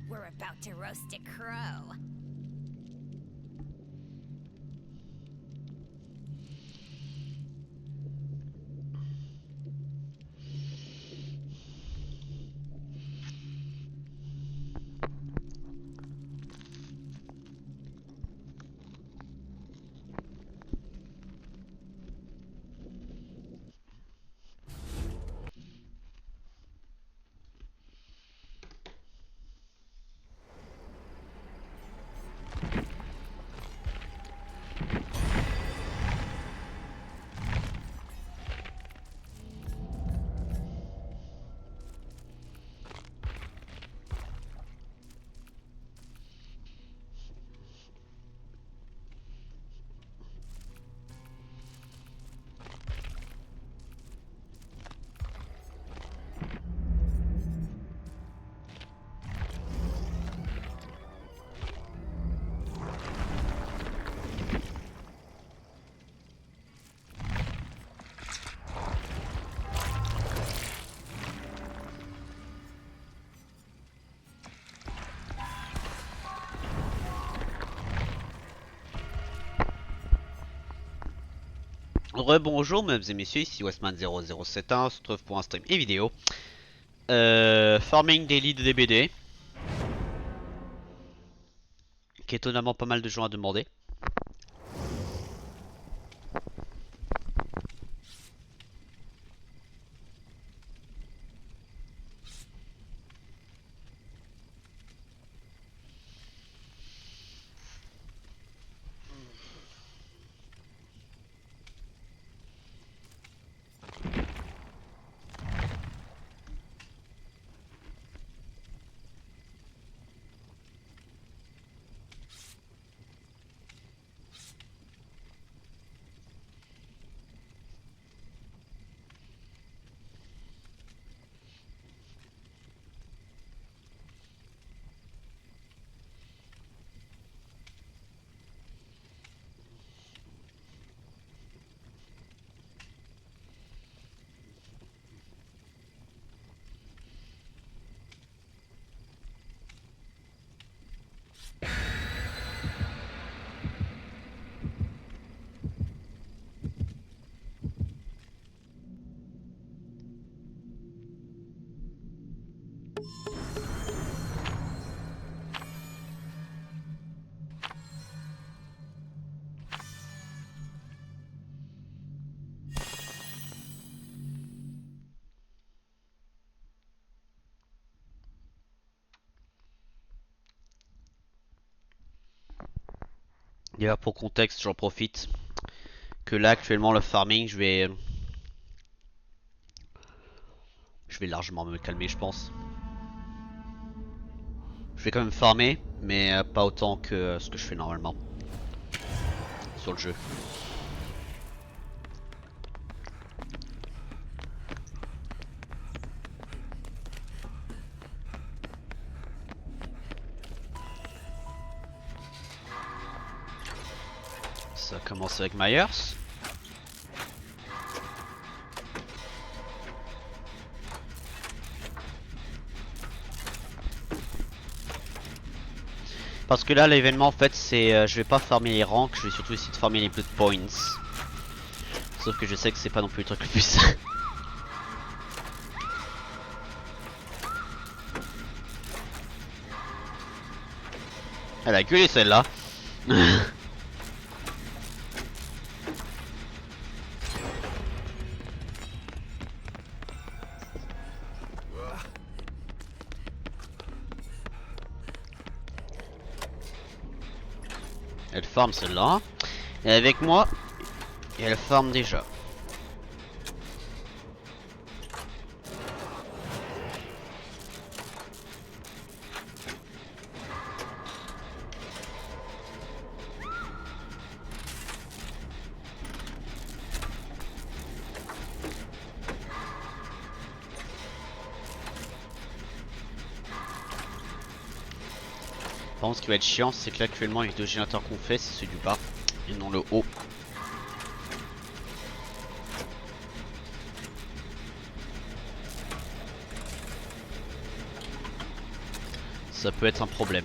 We're about to roast a crow. Rebonjour mesdames et messieurs, ici Westman0071, on se retrouve pour un stream et vidéo. Farming Daily de DBD. Qui est étonnamment pas mal de gens à demander. D'ailleurs pour contexte, j'en profite que là actuellement le farming, je vais largement me calmer je pense. Je vais quand même farmer, mais pas autant que ce que je fais normalement sur le jeu. Ça commence avec Myers. Parce que là l'événement en fait c'est je vais pas farmer les ranks, je vais surtout essayer de farmer les blood points. Sauf que je sais que c'est pas non plus le truc le plus Elle a gueulé celle-là. Elle farm celle-là. Et avec moi, elle farm déjà. Par contre, ce qui va être chiant, c'est que là actuellement, les deux générateurs qu'on fait, c'est ceux du bas et non le haut. ça peut être un problème.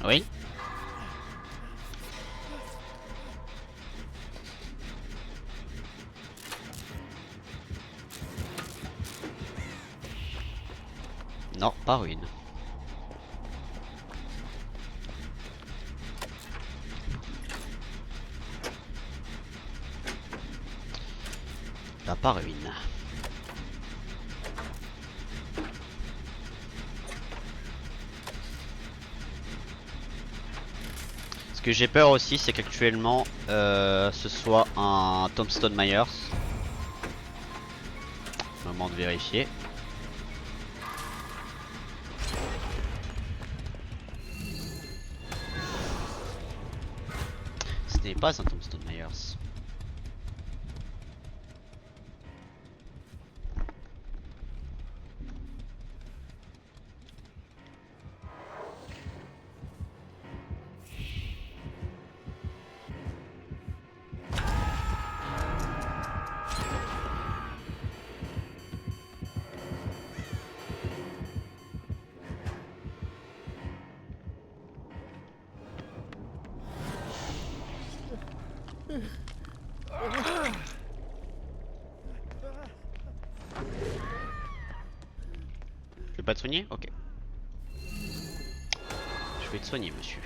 Oui. Non, pas ruine. Pas ruine. Ce que j'ai peur aussi, c'est qu'actuellement, ce soit un Tombstone Myers. Moment de vérifier. Ce n'est pas un Tombstone Myers. Je vais pas te soigner? Ok. Je vais te soigner, monsieur.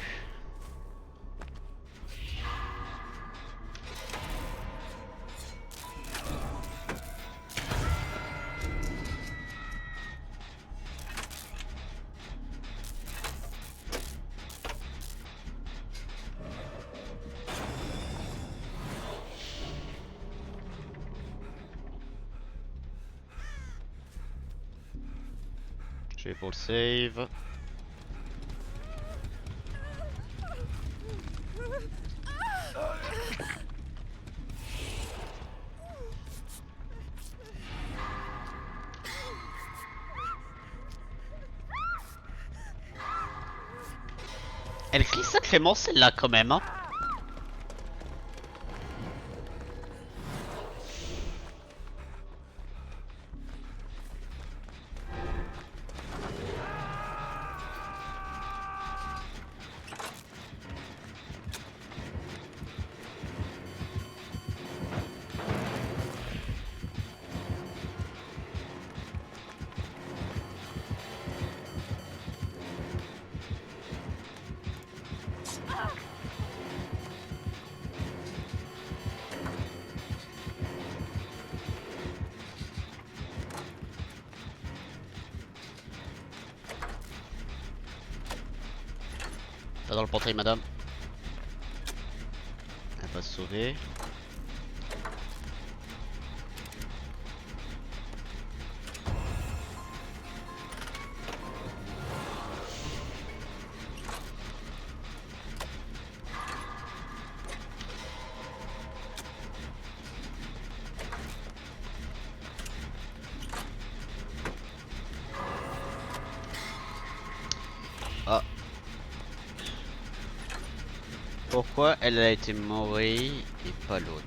Je vais pour le save. Elle crie sacrément celle-là quand même, hein. Pas dans le portail, madame. Elle va se sauver. Ah. Pourquoi elle a été mourie et pas l'autre?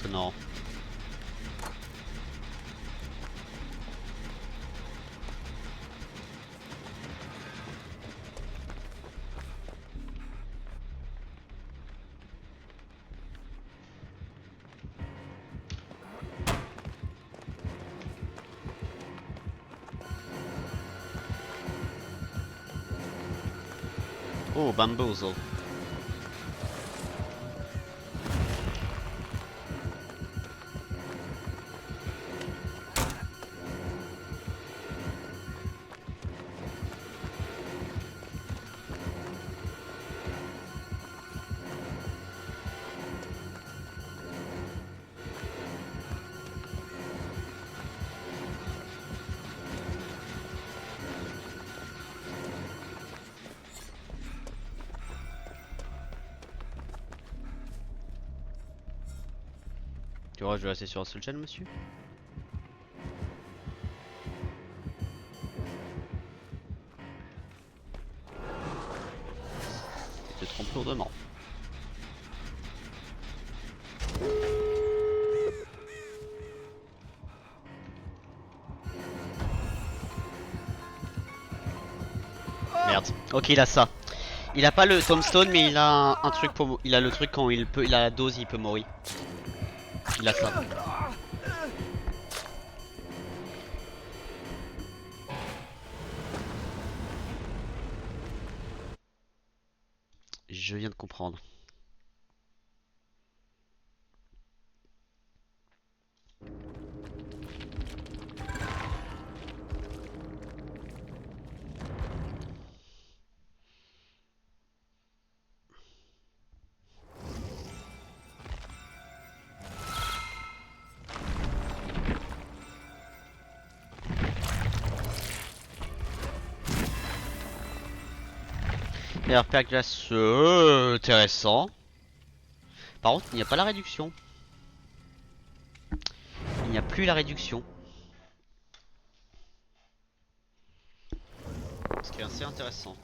Étonnant. Oh, bamboozle. Tu vois, je vais rester sur un seul channel, monsieur. Tu te trompes lourdement. Merde. Ok, il a ça. Il a pas le tombstone, mais il a un truc pour. Il a le truc quand il peut. Il a la dose, il peut mourir. Il a ça. Je viens de comprendre. RP à glace, intéressant. Par contre, il n'y a pas la réduction. Il n'y a plus la réduction. Ce qui est assez intéressant.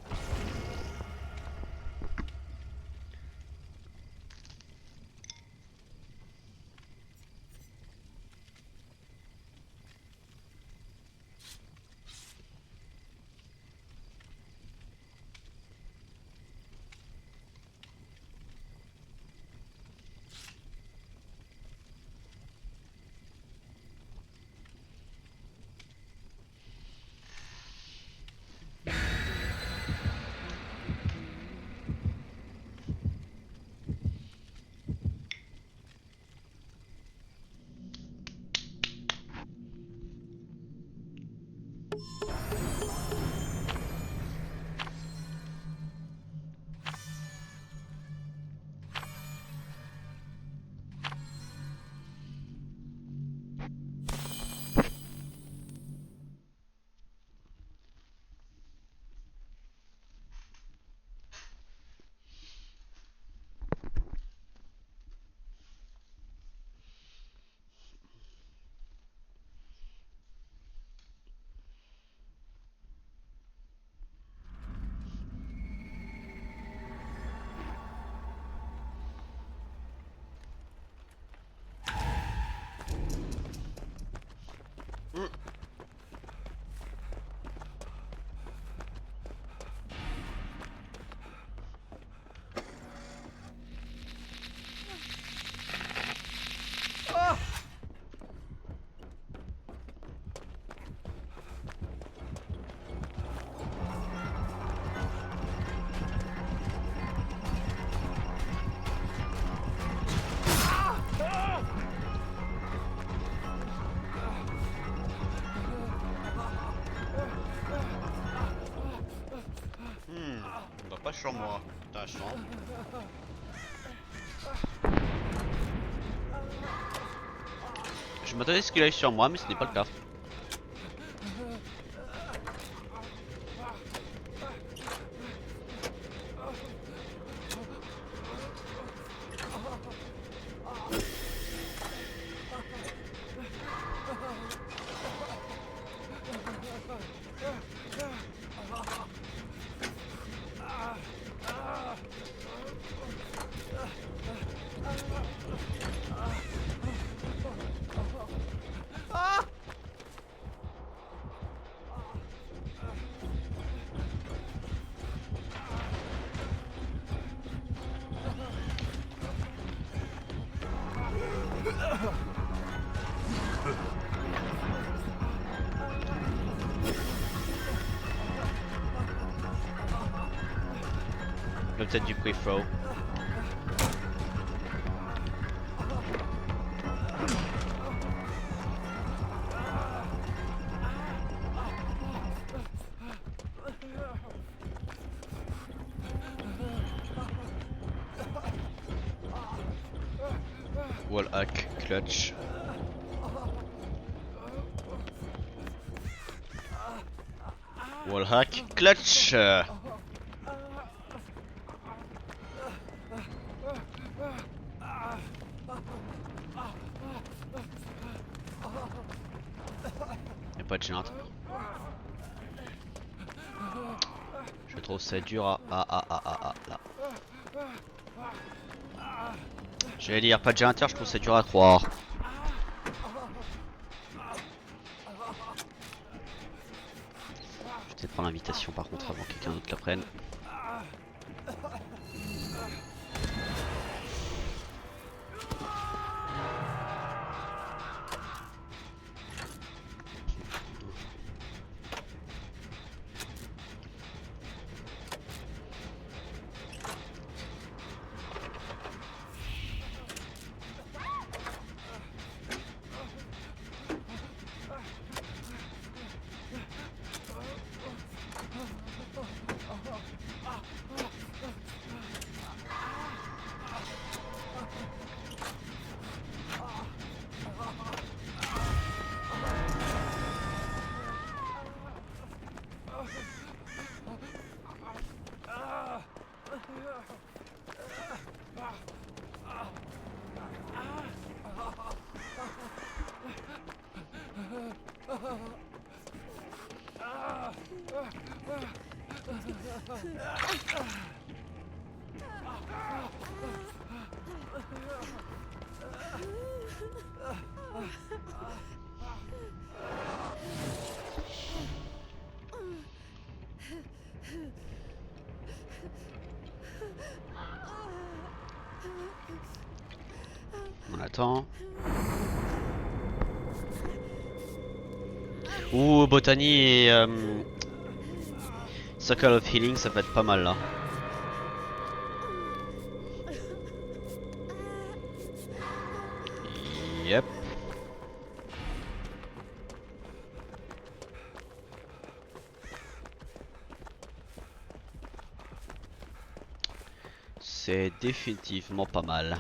Il va pas sur moi. Intéressant. Je m'attendais à ce qu'il aille sur moi, mais ce n'est pas le cas. Peut-être du pre-throw. Wall hack, clutch. Wall hack, clutch. pas de géante. Je trouve ça dur à là. J'allais dire pas de géanteur, je trouve ça dur à croire. Je vais peut-être prendre l'invitation par contre avant que quelqu'un d'autre la prenne. On attend. Ouh, Botany et Circle of Healing, ça peut être pas mal là. Yep. C'est définitivement pas mal.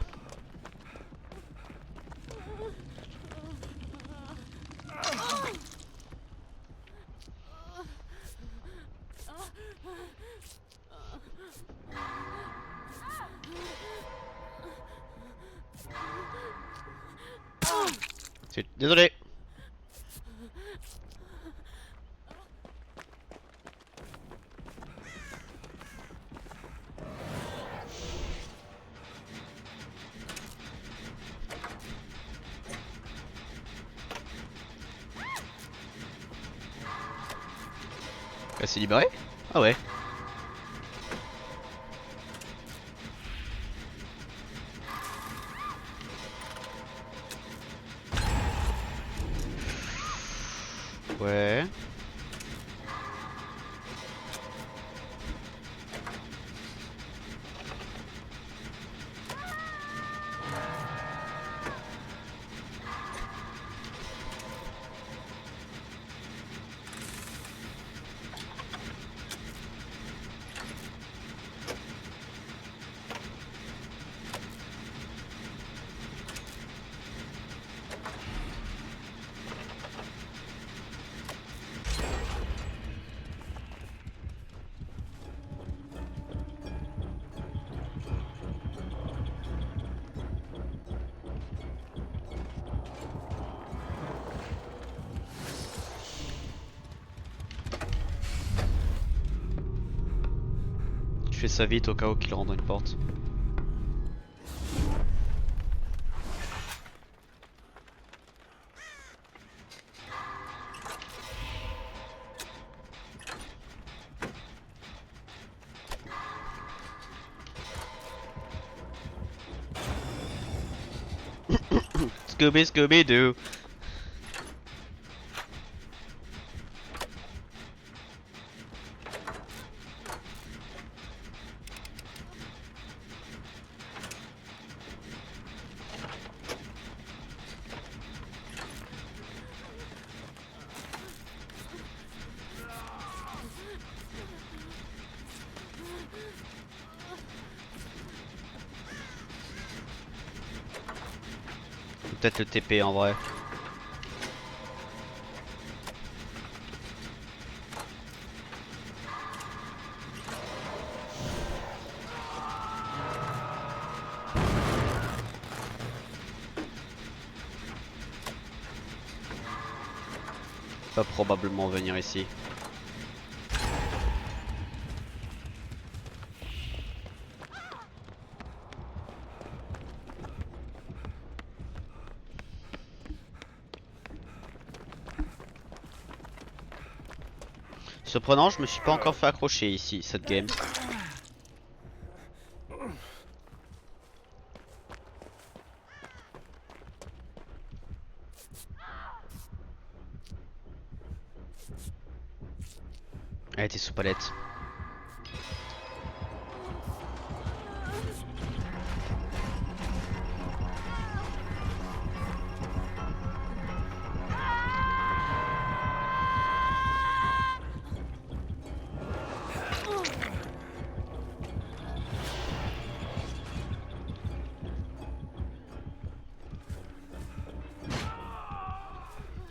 Désolé. Elle s'est libérée? Ah ouais. Ouais. Je fais ça vite au cas où qu'il rentre dans une porte. Scooby Scooby Doo. Peut-être le TP en vrai. va probablement venir ici. Surprenant, je me suis pas encore fait accrocher ici, cette game. Elle était sous palette.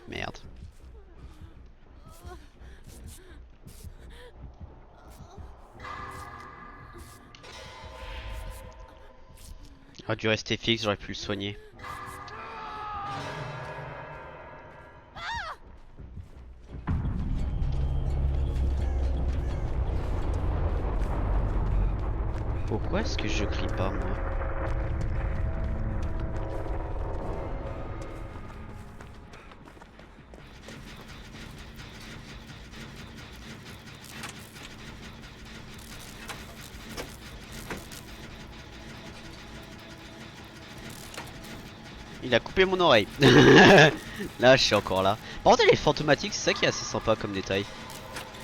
Merde. J'aurais dû rester fixe, j'aurais pu le soigner. Pourquoi est-ce que je crie pas moi? Il a coupé mon oreille. Là, je suis encore là. Par contre, elle est fantomatique, c'est ça qui est assez sympa comme détail.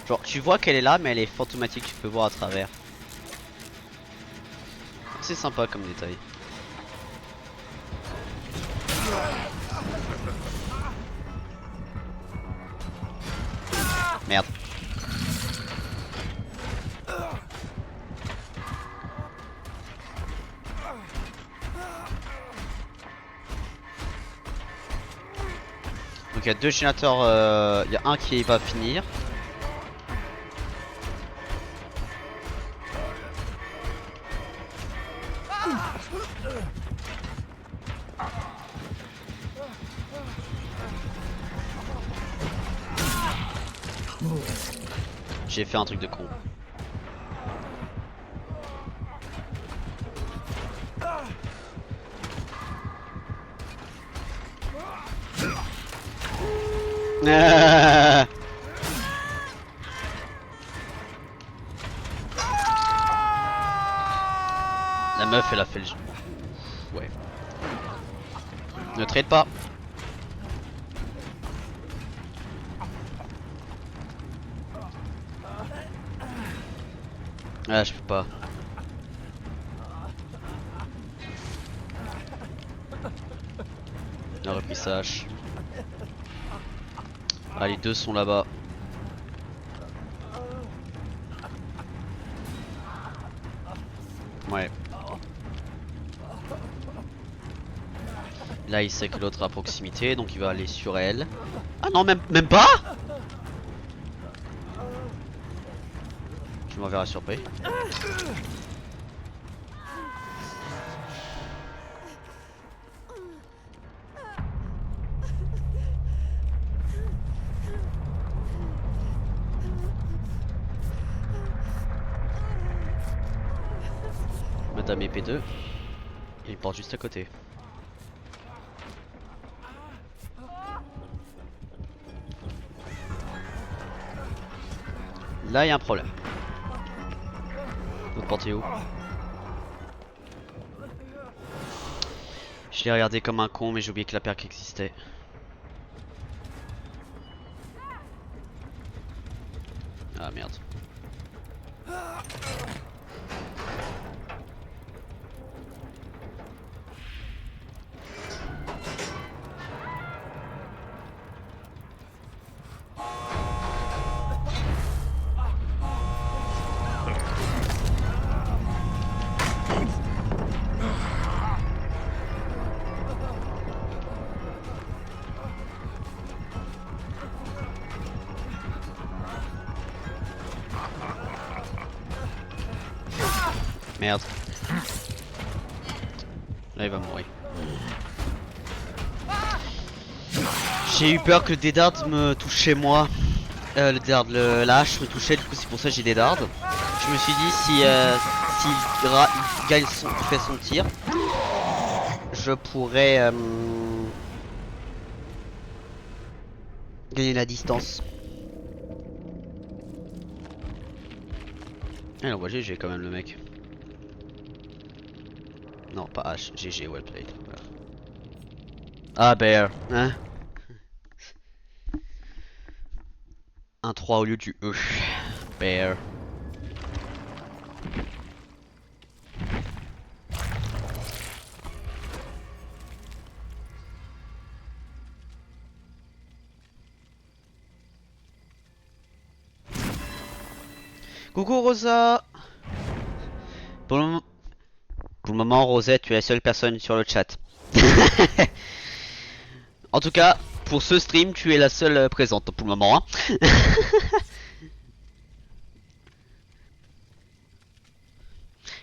Genre, tu vois qu'elle est là, mais elle est fantomatique, tu peux voir à travers. C'est sympa comme détail. Merde. Donc il y a deux générateurs, il y a un qui va finir. J'ai fait un truc de con. La meuf elle a fait le jeu. Ouais. Ne trade pas. Ah je peux pas. On a repris sa hache. Ah les deux sont là-bas. Ouais. Là il sait que l'autre est à proximité donc il va aller sur elle. Ah non même pas. Je m'enverrai surpris. Madame EP2. Il porte juste à côté. Là il y a un problème. L'autre porte est où? Je l'ai regardé comme un con mais j'ai oublié que la perque existait. Ah merde. Merde. Là il va mourir. J'ai eu peur que le Dédard me touchait moi. Le Dédard, la hache me touchait, du coup c'est pour ça que j'ai Dédard. Je me suis dit il gagne il fait son tir, je pourrais gagner la distance. Il envoie GG quand même le mec. Non pas H, GG well played. Voilà. Ah Bear, hein. Un 3 au lieu du E. Bear. Coucou Rosa. Pour le moment Rosette, tu es la seule personne sur le chat. En tout cas, pour ce stream, tu es la seule présente pour le moment. Hein.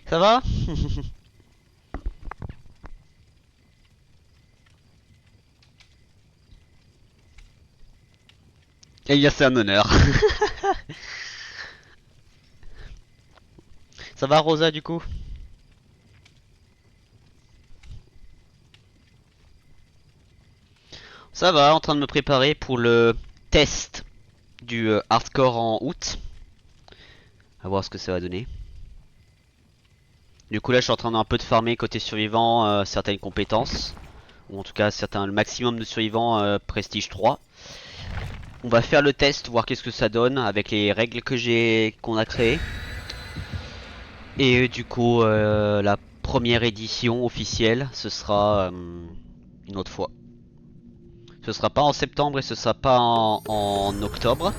Ça va? Elias, c'est un honneur. Ça va Rosa du coup? Ça va, en train de me préparer pour le test du hardcore en août. À voir ce que ça va donner. Du coup là je suis en train d'un peu de farmer côté survivant certaines compétences. Ou en tout cas le maximum de survivants prestige 3. On va faire le test, voir qu'est-ce que ça donne avec les règles qu'on a créées. Et du coup la première édition officielle ce sera une autre fois. Ce sera pas en septembre et ce sera pas en octobre.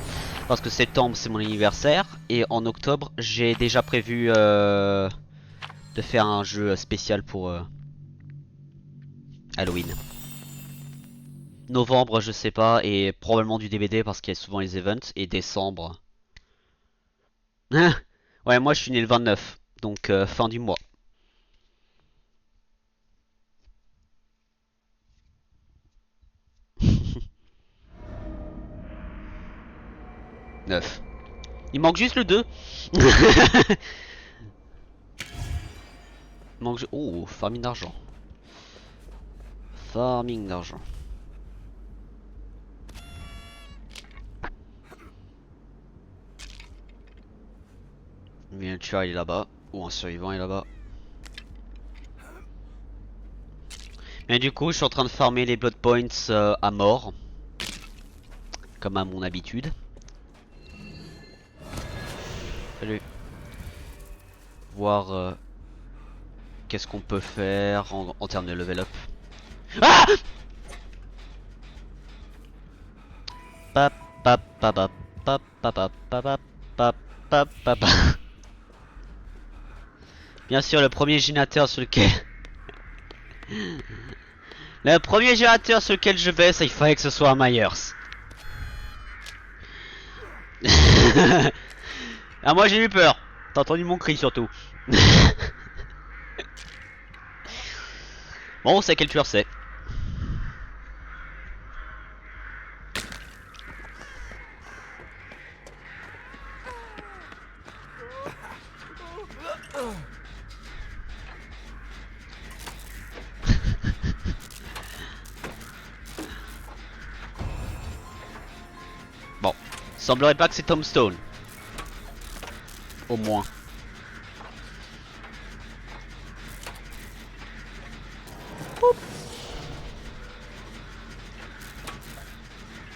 Parce que septembre c'est mon anniversaire. Et en octobre j'ai déjà prévu de faire un jeu spécial pour Halloween. Novembre je sais pas, et probablement du DVD parce qu'il y a souvent les events. Et décembre. Ouais, moi je suis né le 29. Donc fin du mois. Neuf. Il manque juste le 2. Manque... Oh, farming d'argent. Farming d'argent. Mais un tueur il est là-bas. Ou un survivant est là-bas. Mais du coup je suis en train de farmer les blood points à mort. Comme à mon habitude. Salut. Voir qu'est-ce qu'on peut faire en termes de level up. Ah! Pap pap pap pap pap pap pap pap pap pap. Bien sûr le premier générateur sur lequel... Le premier générateur sur lequel je vais, ça il fallait que ce soit un Myers. Ah moi j'ai eu peur. T'as entendu mon cri surtout. Bon on sait quel tueur c'est. Bon, semblerait pas que c'est Tombstone. Au moins.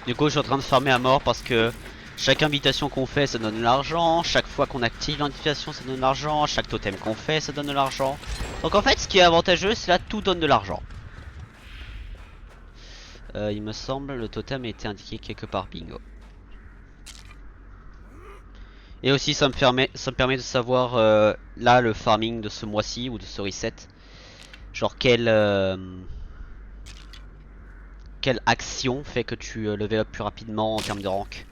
Du coup je suis en train de farmer à mort parce que chaque invitation qu'on fait ça donne de l'argent, chaque fois qu'on active l'invitation ça donne de l'argent, chaque totem qu'on fait ça donne de l'argent. Donc en fait ce qui est avantageux c'est là tout donne de l'argent. Il me semble le totem a été indiqué quelque part, bingo. Et aussi ça me permet de savoir là le farming de ce mois-ci ou de ce reset. Genre quelle action fait que tu level up plus rapidement en termes de rank.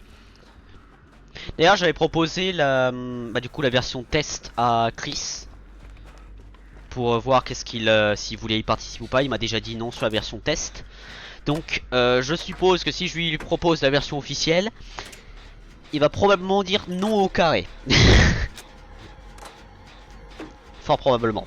D'ailleurs j'avais proposé du coup la version test à Chris. Pour voir qu'est-ce qu'il s'il voulait y participer ou pas. Il m'a déjà dit non sur la version test. Donc je suppose que si je lui propose la version officielle, il va probablement dire non au carré. Fort probablement.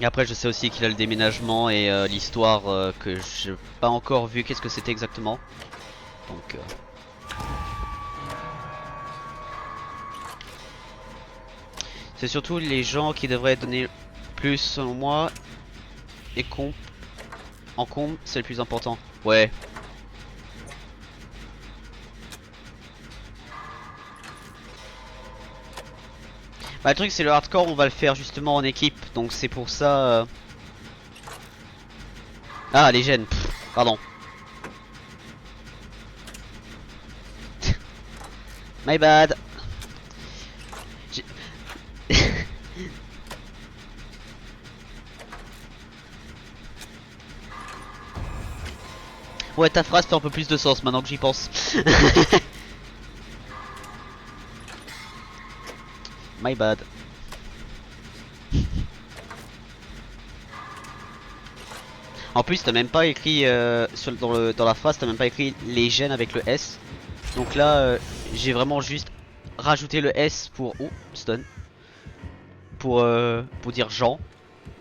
Et après je sais aussi qu'il a le déménagement et l'histoire que j'ai pas encore vu qu'est-ce que c'était exactement. Donc c'est surtout les gens qui devraient donner plus selon moi. Et en combe c'est le plus important. Ouais. Bah le truc c'est le hardcore on va le faire justement en équipe. Donc c'est pour ça Ah les gènes, pardon. My bad. Ouais ta phrase fait un peu plus de sens maintenant que j'y pense. My bad. En plus t'as même pas écrit dans la phrase t'as même pas écrit les gènes avec le S. Donc là j'ai vraiment juste rajouté le S pour stun pour dire Jean,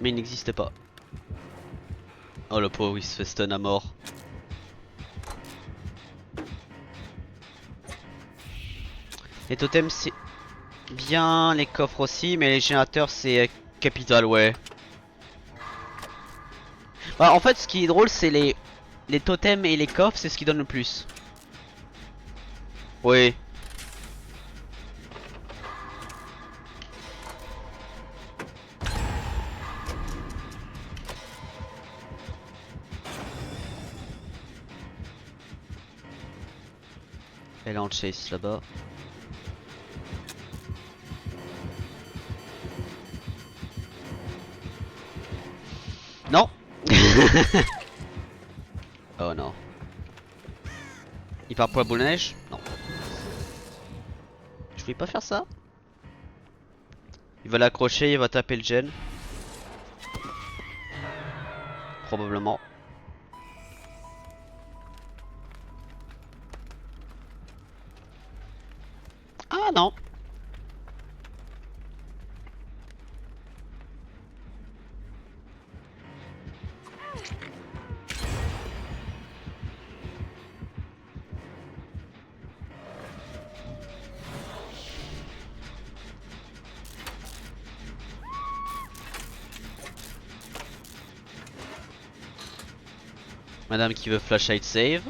mais il n'existait pas. Oh le pauvre il se fait stun à mort. Les totems c'est bien, les coffres aussi, mais les générateurs c'est capital ouais. Bah, en fait ce qui est drôle c'est les totems et les coffres c'est ce qui donne le plus. Oui. Elle est en chase là-bas. Non. Oh non. Il part pour la boule de neige? Non. Je voulais pas faire ça. Il va l'accrocher, il va taper le gen. Probablement. Ah non. Madame qui veut flashlight save.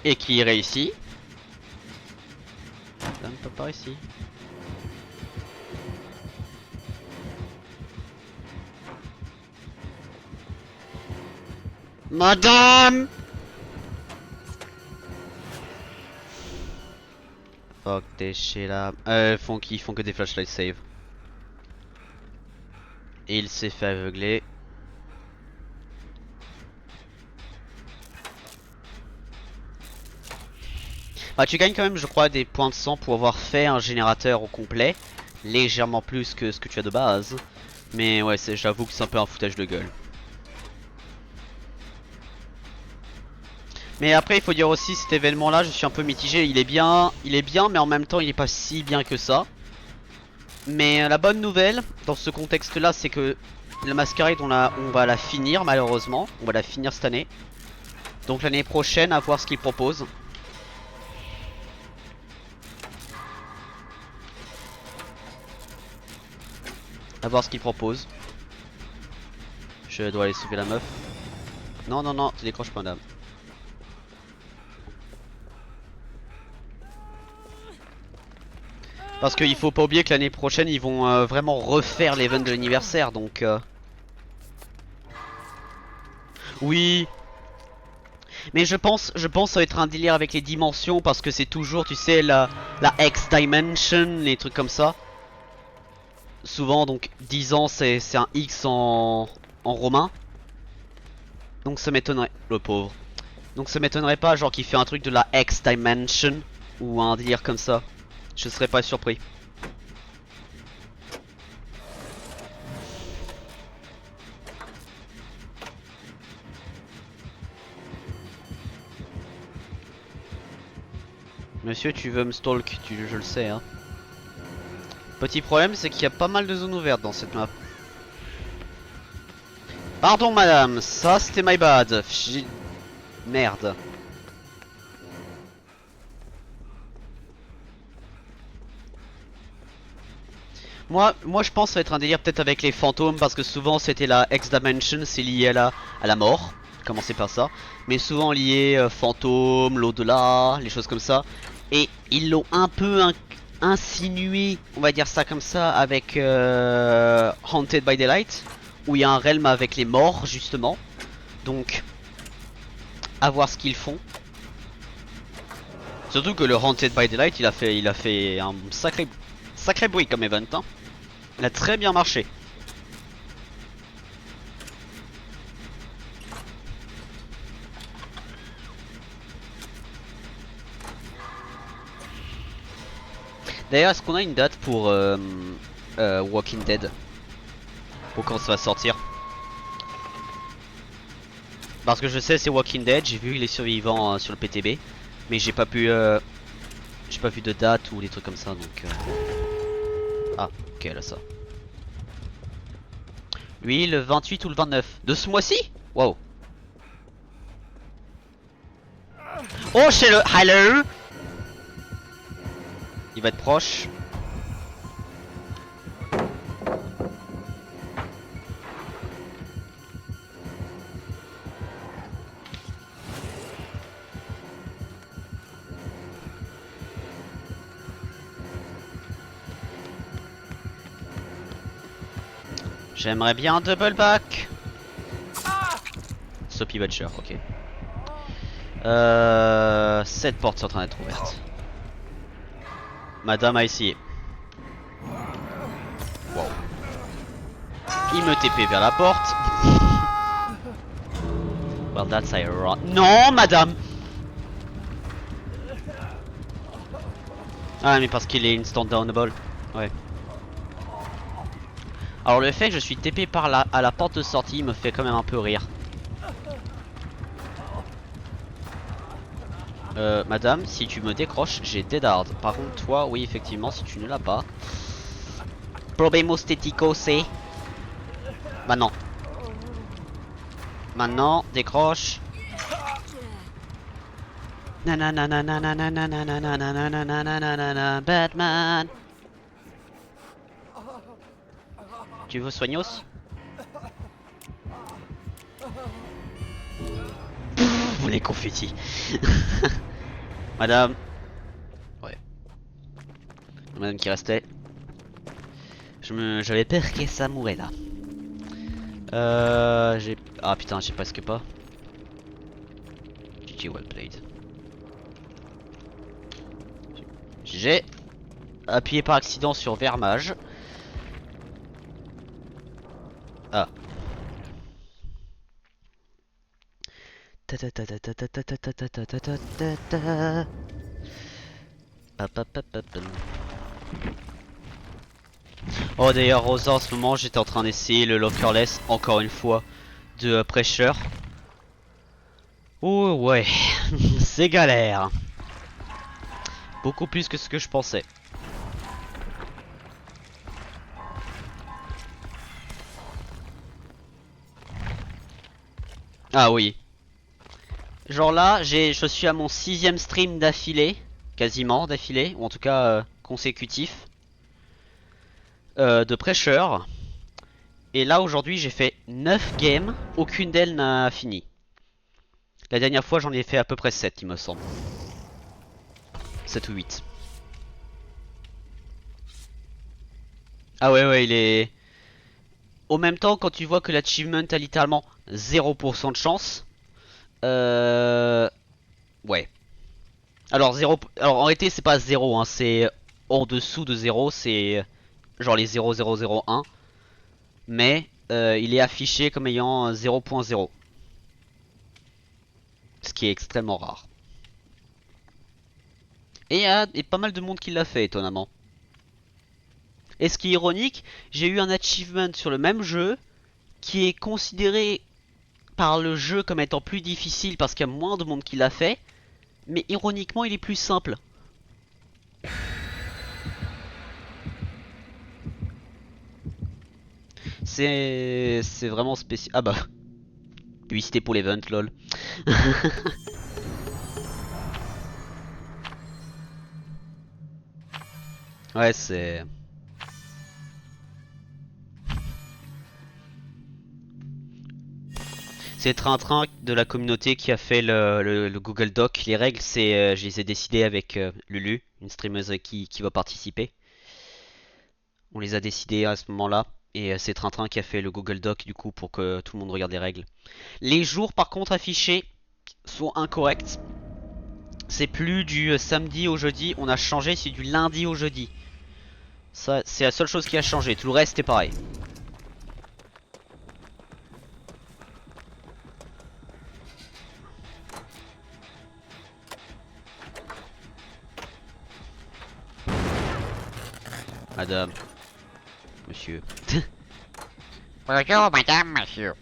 Et qui réussit. Madame pas par ici. Madame! Fuck des shit là. Ils font que des flashlight save. Et il s'est fait aveugler. Bah tu gagnes quand même je crois des points de sang pour avoir fait un générateur au complet. Légèrement plus que ce que tu as de base. Mais ouais j'avoue que c'est un peu un foutage de gueule. Mais après il faut dire aussi cet événement là je suis un peu mitigé. Il est bien mais en même temps il est pas si bien que ça. Mais la bonne nouvelle dans ce contexte là c'est que la Masquerade on va la finir malheureusement. On va la finir cette année. Donc l'année prochaine à voir ce qu'ils proposent. À voir ce qu'ils proposent. Je dois aller sauver la meuf. Non non non, tu décroches pas madame. Parce qu'il faut pas oublier que l'année prochaine ils vont vraiment refaire l'event de l'anniversaire donc oui. Mais je pense que ça va être un délire avec les dimensions parce que c'est toujours tu sais la X dimension, les trucs comme ça. Souvent donc 10 ans c'est un X en romain. Donc ça m'étonnerait, le pauvre. Donc ça m'étonnerait pas genre qu'il fait un truc de la X Dimension ou un délire comme ça. Je serais pas surpris. Monsieur, tu veux me stalk, je le sais hein. Petit problème, c'est qu'il y a pas mal de zones ouvertes dans cette map. Pardon madame, ça c'était my bad. Merde. Moi je pense que ça va être un délire peut-être avec les fantômes parce que souvent c'était la X-Dimension, c'est lié à la mort. Commencer par ça. Mais souvent lié fantômes, l'au-delà, les choses comme ça. Et ils l'ont un peu insinué, on va dire ça comme ça, avec Haunted by Daylight. Où il y a un realm avec les morts justement. Donc, à voir ce qu'ils font. Surtout que le Haunted by Daylight il a fait un sacré bruit comme event hein. Il a très bien marché. D'ailleurs, est-ce qu'on a une date pour Walking Dead? Pour quand ça va sortir? Parce que je sais c'est Walking Dead, j'ai vu les survivants sur le PTB. Mais j'ai pas vu de date ou des trucs comme ça donc Ah, ok là ça. Lui le 28 ou le 29 de ce mois-ci? Wow. Oh chez le hello. Il va être proche. J'aimerais bien un double back. Soapy Butcher, ok. Cette porte est en train d'être ouverte. Madame a essayé. Wow. Il me TP vers la porte. Well that's ironic. Non madame. Ah mais parce qu'il est instant downable. Ouais. Alors le fait que je suis TP par là à la porte de sortie me fait quand même un peu rire. Madame, si tu me décroches, j'ai Dead Hard. Par contre, toi, oui, effectivement, si tu ne l'as pas. Problemo stetico, c'est. Maintenant. Maintenant, décroche. Batman. Tu veux soignos? Vous les confettis. Madame. Ouais. Madame qui restait. J'avais peur que ça mourait là. Ah putain, j'ai presque pas. GG well played. J'ai appuyé par accident sur Vermage. Ah. Oh d'ailleurs Rosa en ce moment j'étais en train d'essayer le Lockerless encore une fois de Pressure. Oh ouais, c'est galère. Beaucoup plus que ce que je pensais. Ah oui. Genre là, je suis à mon 6ème stream d'affilée, quasiment d'affilée, ou en tout cas consécutif, de Pressure. Et là aujourd'hui j'ai fait 9 games, aucune d'elles n'a fini. La dernière fois j'en ai fait à peu près 7 il me semble. 7 ou 8. Ah ouais il est... Au même temps quand tu vois que l'achievement a littéralement 0% de chance. Ouais. Alors en réalité c'est pas 0 hein, c'est en dessous de 0, c'est genre les 0001. Mais il est affiché comme ayant 0.0. Ce qui est extrêmement rare. Et il y a pas mal de monde qui l'a fait étonnamment. Et ce qui est ironique, j'ai eu un achievement sur le même jeu qui est considéré par le jeu comme étant plus difficile parce qu'il y a moins de monde qui l'a fait. Mais ironiquement il est plus simple. C'est vraiment spécial. Ah bah. Publicité pour l'event, lol. Ouais, c'est... C'est Train-Train de la communauté qui a fait le Google Doc. Les règles, c'est, je les ai décidées avec Lulu, une streameuse qui va participer. On les a décidées à ce moment-là. Et c'est Train-Train qui a fait le Google Doc du coup pour que tout le monde regarde les règles. Les jours par contre affichés sont incorrects. C'est plus du samedi au jeudi, on a changé, c'est du lundi au jeudi. Ça, c'est la seule chose qui a changé, tout le reste est pareil. Madame, monsieur. Bonjour, madame, monsieur.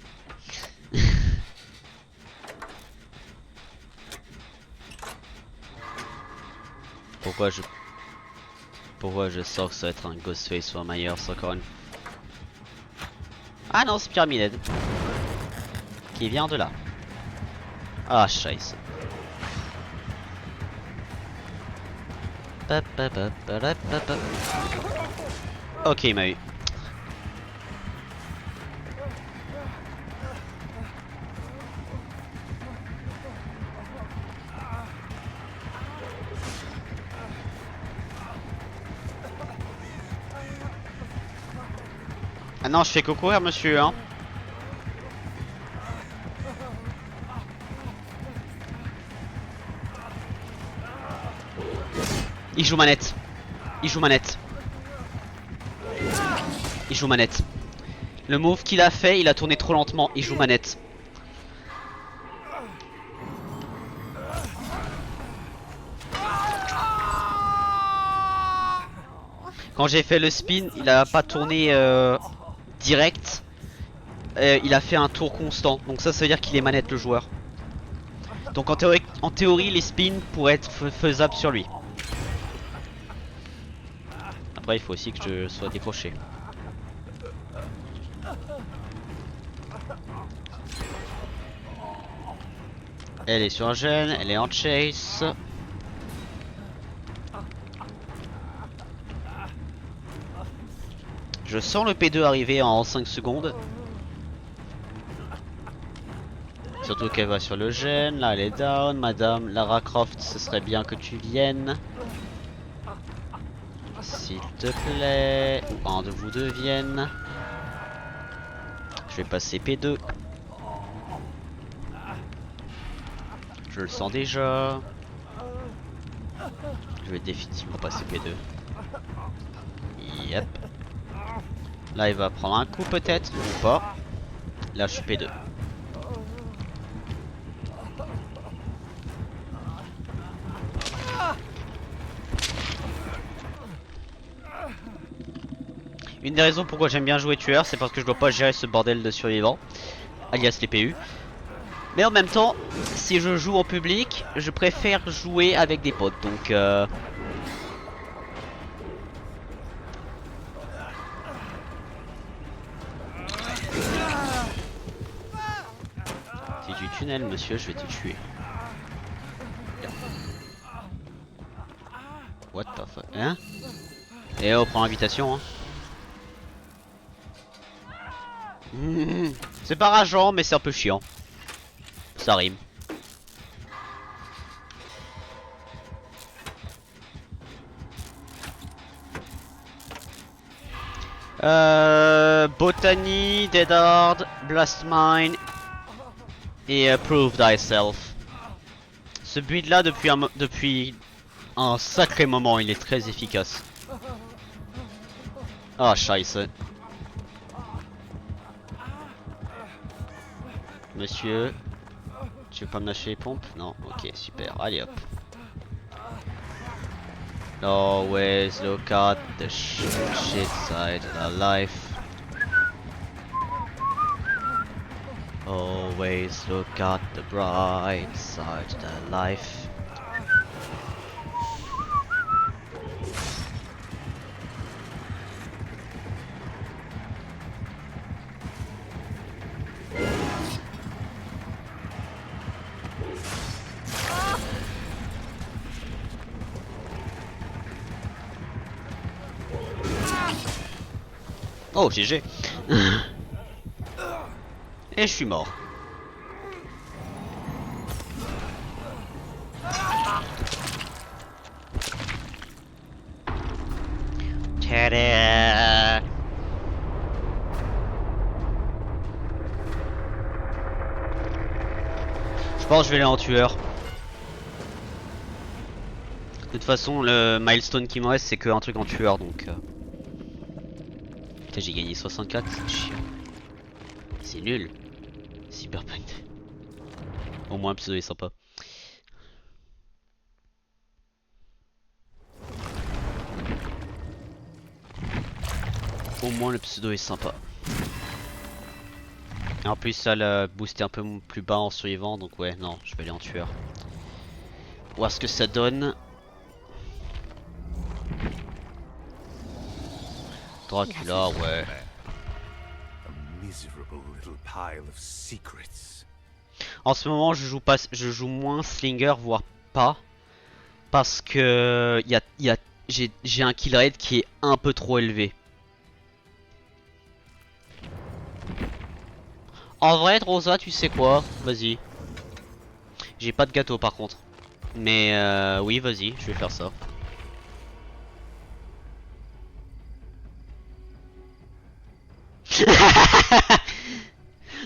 Pourquoi je sens que ça va être un Ghostface ou un Myers encore une... Ah non, c'est Pyramid Head. Qui vient de là. Ah, scheiße. Ok, il m'a eu. Ah non, je fais que courir, monsieur, hein. Il joue manette. Il joue manette. Il joue manette. Le move qu'il a fait, il a tourné trop lentement. Il joue manette. Quand j'ai fait le spin, il a pas tourné direct. Il a fait un tour constant. Donc ça veut dire qu'il est manette le joueur. Donc en théorie les spins pourraient être faisables sur lui. Après il faut aussi que je sois décroché. Elle est sur un gène, elle est en chase. Je sens le P2 arriver en 5 secondes. Surtout qu'elle va sur le gène, là elle est down, madame Lara Croft, ce serait bien que tu viennes. S'il te plaît, ou un de vous deux viennent. Je vais passer P2. Je le sens déjà. Je vais définitivement passer P2. Yep. Là il va prendre un coup peut-être, ou pas. Là je suis P2. Une des raisons pourquoi j'aime bien jouer tueur, c'est parce que je dois pas gérer ce bordel de survivants, alias les PU. Mais en même temps, si je joue en public, je préfère jouer avec des potes, donc Si tu tunnel, monsieur, je vais te tuer. What the fuck, hein? Et oh, prends l'invitation, hein. C'est pas rageant, mais c'est un peu chiant. Ça rime. Botany, Dead Hard, Blast Mine et Prove Thyself. Ce build là depuis un sacré moment, il est très efficace. Ah, scheiße. Monsieur, Tu veux pas me lâcher les pompes? Non, ok, super, allez hop. Always look at the shit side of life. Always look at the bright side of life. Oh, GG. Et je suis mort. Tada. Je pense que je vais aller en tueur. De toute façon, le milestone qui me reste, c'est qu'un truc en tueur, donc... Putain, j'ai gagné 64, c'est chiant. C'est nul. Cyberpunk. Au moins, le pseudo est sympa. Au moins, le pseudo est sympa. Et en plus, ça l'a boosté un peu plus bas en survivant, donc ouais, non, je vais aller en tueur. Voir ce que ça donne. Dracula, ouais. En ce moment, je joue moins Slinger, voire pas, parce que j'ai un kill rate qui est un peu trop élevé. En vrai, Rosa, tu sais quoi? Vas-y. J'ai pas de gâteau par contre, mais oui, vas-y, je vais faire ça.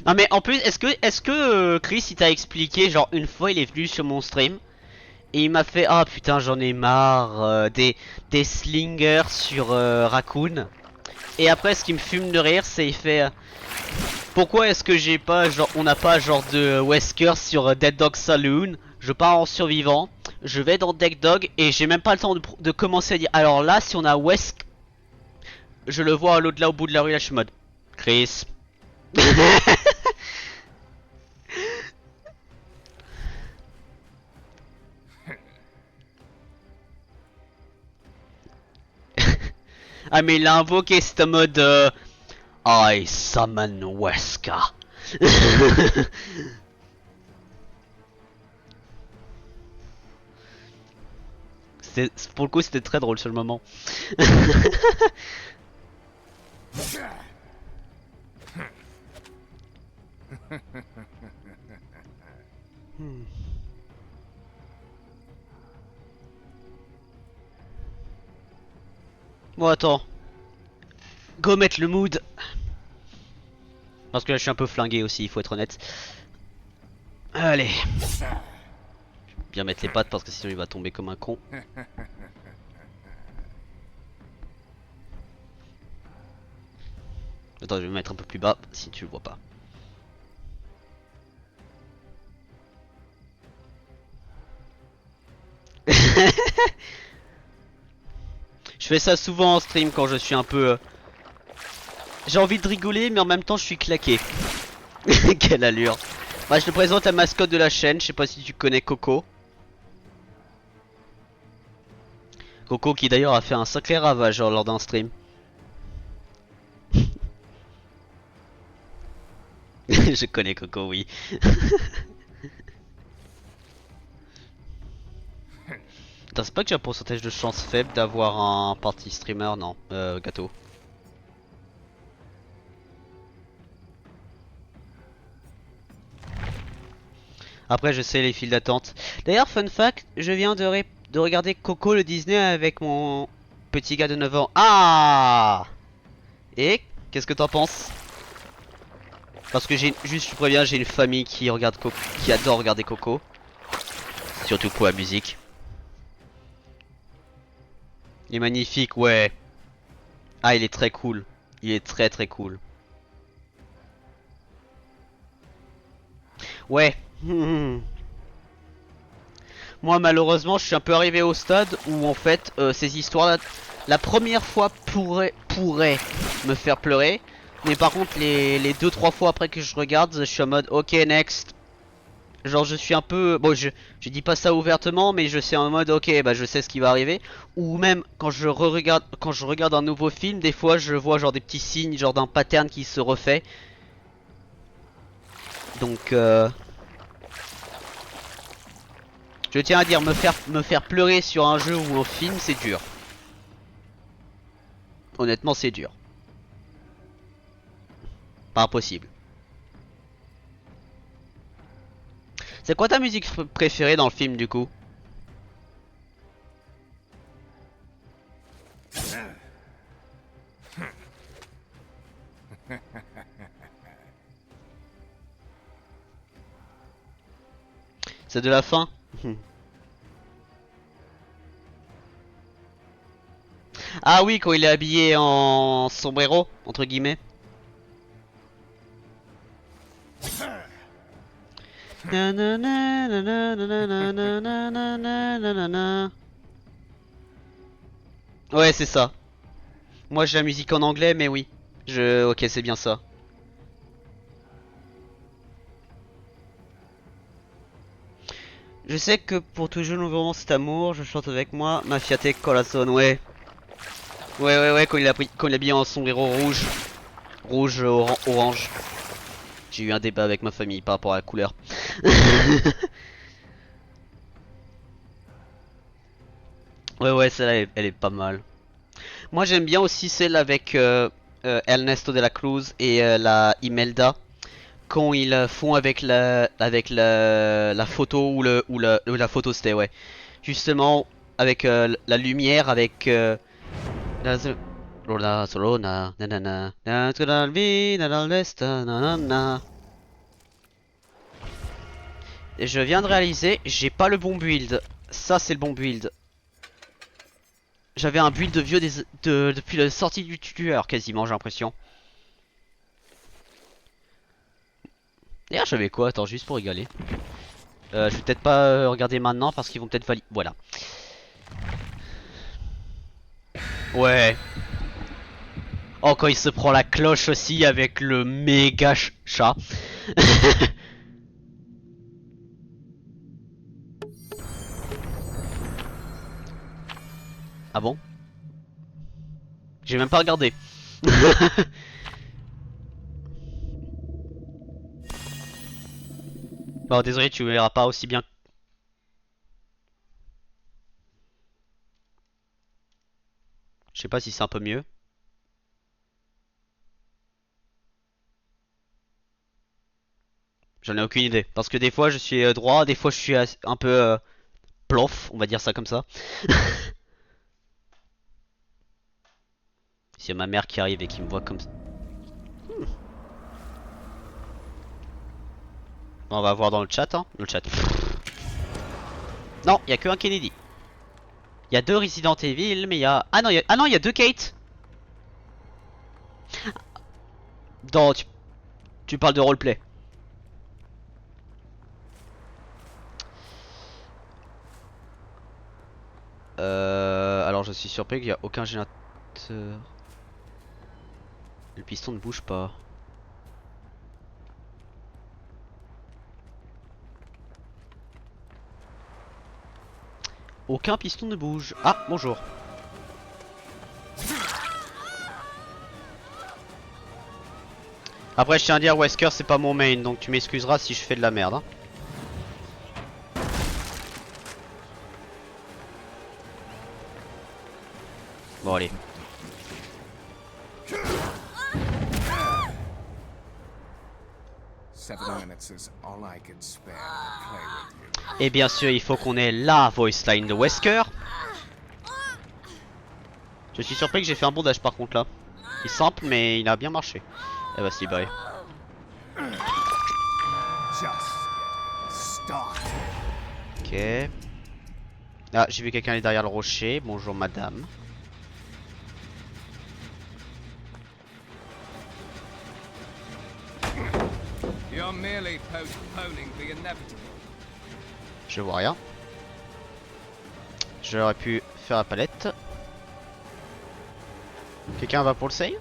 Non mais en plus, est-ce que Chris il t'a expliqué, genre une fois il est venu sur mon stream et il m'a fait ah putain j'en ai marre des slingers sur Raccoon. Et après ce qui me fume de rire c'est il fait pourquoi est-ce que j'ai pas genre on n'a pas genre de Wesker sur Dead Dog Saloon. Je pars en survivant, je vais dans Dead Dog et j'ai même pas le temps de commencer à dire alors là si on a Wesk, je le vois à l'autre là au bout de la rue là je suis mode Chris. Ah mais il a invoqué ce mode I summon Wesker. Pour le coup c'était très drôle sur le moment. Bon attends. Go mettre le mood. Parce que là je suis un peu flingué aussi, il faut être honnête. Allez. Bien mettre les pattes parce que sinon il va tomber comme un con. Attends, je vais me mettre un peu plus bas si tu le vois pas. Je fais ça souvent en stream quand je suis un peu... J'ai envie de rigoler mais en même temps je suis claqué. Quelle allure. Bah, je te présente la mascotte de la chaîne, je sais pas si tu connais Coco. Coco qui d'ailleurs a fait un sacré ravage lors d'un stream. Je connais Coco, oui. Attends, c'est pas que j'ai un pourcentage de chance faible d'avoir un party streamer, non. Gâteau. Après, je sais les files d'attente. D'ailleurs, fun fact, je viens de regarder Coco le Disney avec mon petit gars de 9 ans. Ah! Et qu'est-ce que t'en penses? Parce que juste, je préviens, j'ai une famille qui regarde qui adore regarder Coco. Surtout pour la musique. Il est magnifique, ouais. Ah, il est très cool. Il est très très cool. Ouais, Hmm. Moi malheureusement je suis un peu arrivé au stade où en fait ces histoires là, la première fois pourrait me faire pleurer. Mais par contre les 2-3 fois après que je regarde, je suis en mode ok next. Genre je suis un peu... Bon je dis pas ça ouvertement mais je suis en mode ok bah je sais ce qui va arriver. Ou même quand je re-regarde quand je regarde un nouveau film, des fois je vois genre des petits signes genre d'un pattern qui se refait. Donc je tiens à dire me faire pleurer sur un jeu ou un film c'est dur. Honnêtement c'est dur. Pas impossible. C'est quoi ta musique préférée dans le film du coup? C'est de la fin? Ah oui, quand il est habillé en sombrero, entre guillemets. Ouais, c'est ça. Moi j'ai la musique en anglais, mais oui. Ok, c'est bien ça. Je sais que pour toujours nous vraiment cet amour, je chante avec moi, ma fiaté corazon, ouais. Ouais, quand il est habillé en sombrero rouge. Rouge, orange. J'ai eu un débat avec ma famille par rapport à la couleur. Ouais, celle-là, elle est pas mal. Moi, j'aime bien aussi celle avec Ernesto de la Cruz et la Imelda. Quand ils font la photo ou la photo c'était ouais. Justement, avec la lumière, avec Lola, Solona, nanana, natural vie, nanana, lesta, nanana. Et je viens de réaliser, j'ai pas le bon build. Ça, c'est le bon build. J'avais un build de vieux depuis la sortie du tueur, quasiment, j'ai l'impression. D'ailleurs, j'avais quoi? Attends, juste pour rigoler. Je vais peut-être pas regarder maintenant parce qu'ils vont peut-être valider. Voilà. Ouais. Oh, quand il se prend la cloche aussi avec le méga chat. Ah bon? J'ai même pas regardé. Bon, désolé, tu verras pas aussi bien. Je sais pas si c'est un peu mieux. J'en ai aucune idée. Parce que des fois je suis droit, des fois je suis un peu plof, on va dire ça comme ça. S'il y a ma mère qui arrive et qui me voit comme ça. On va voir dans le chat, hein. Le chat. Non, il y a que un Kennedy. Il y a deux Resident Evil, mais il y a... Ah non, il y a deux Kate. Dans... Tu parles de roleplay. Alors je suis surpris qu'il n'y a aucun générateur. Le piston ne bouge pas. Aucun piston ne bouge. Ah, bonjour. Après, je tiens à dire, Wesker, c'est pas mon main, donc tu m'excuseras si je fais de la merde. Hein. Bon, allez. Et bien sûr, il faut qu'on ait la voice line de Wesker. Je suis surpris que j'ai fait un bondage par contre là. Il est simple, mais il a bien marché. Elle va se libérer. Ok. Ah, j'ai vu quelqu'un aller derrière le rocher. Bonjour madame. You're merely postponing the inevitable. Je vois rien. J'aurais pu faire la palette. Quelqu'un va pour le save?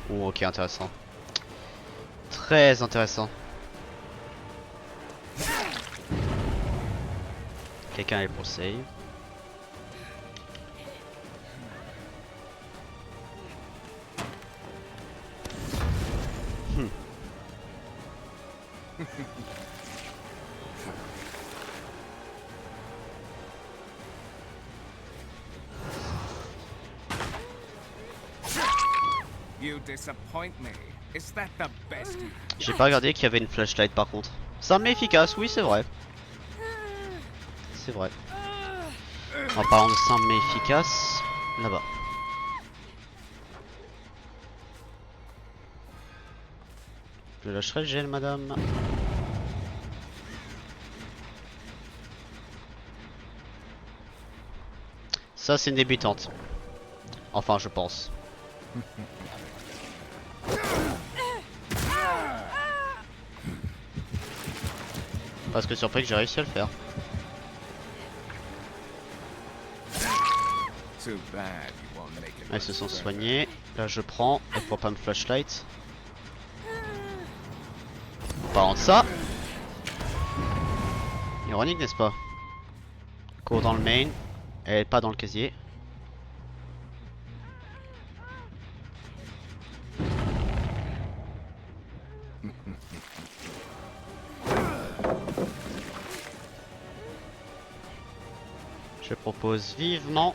Oh, ok, intéressant. Très intéressant. Quelqu'un est pour le save. You disappoint me. Is that the best you... J'ai pas regardé qu'il y avait une flashlight par contre. C'est arme efficace, oui c'est vrai. C'est vrai. En parlant de arme efficace, là-bas. Je lâcherai le gel, madame. Ça c'est une débutante. Enfin je pense. Parce que surpris que j'ai réussi à le faire. Too bad you won't make it. Elles se sont soignées. Là je prends. Elle pourra pas me flashlight. En parlant de ça. Ironique n'est-ce pas? Cours dans le main. Elle est pas dans le casier. Je propose vivement.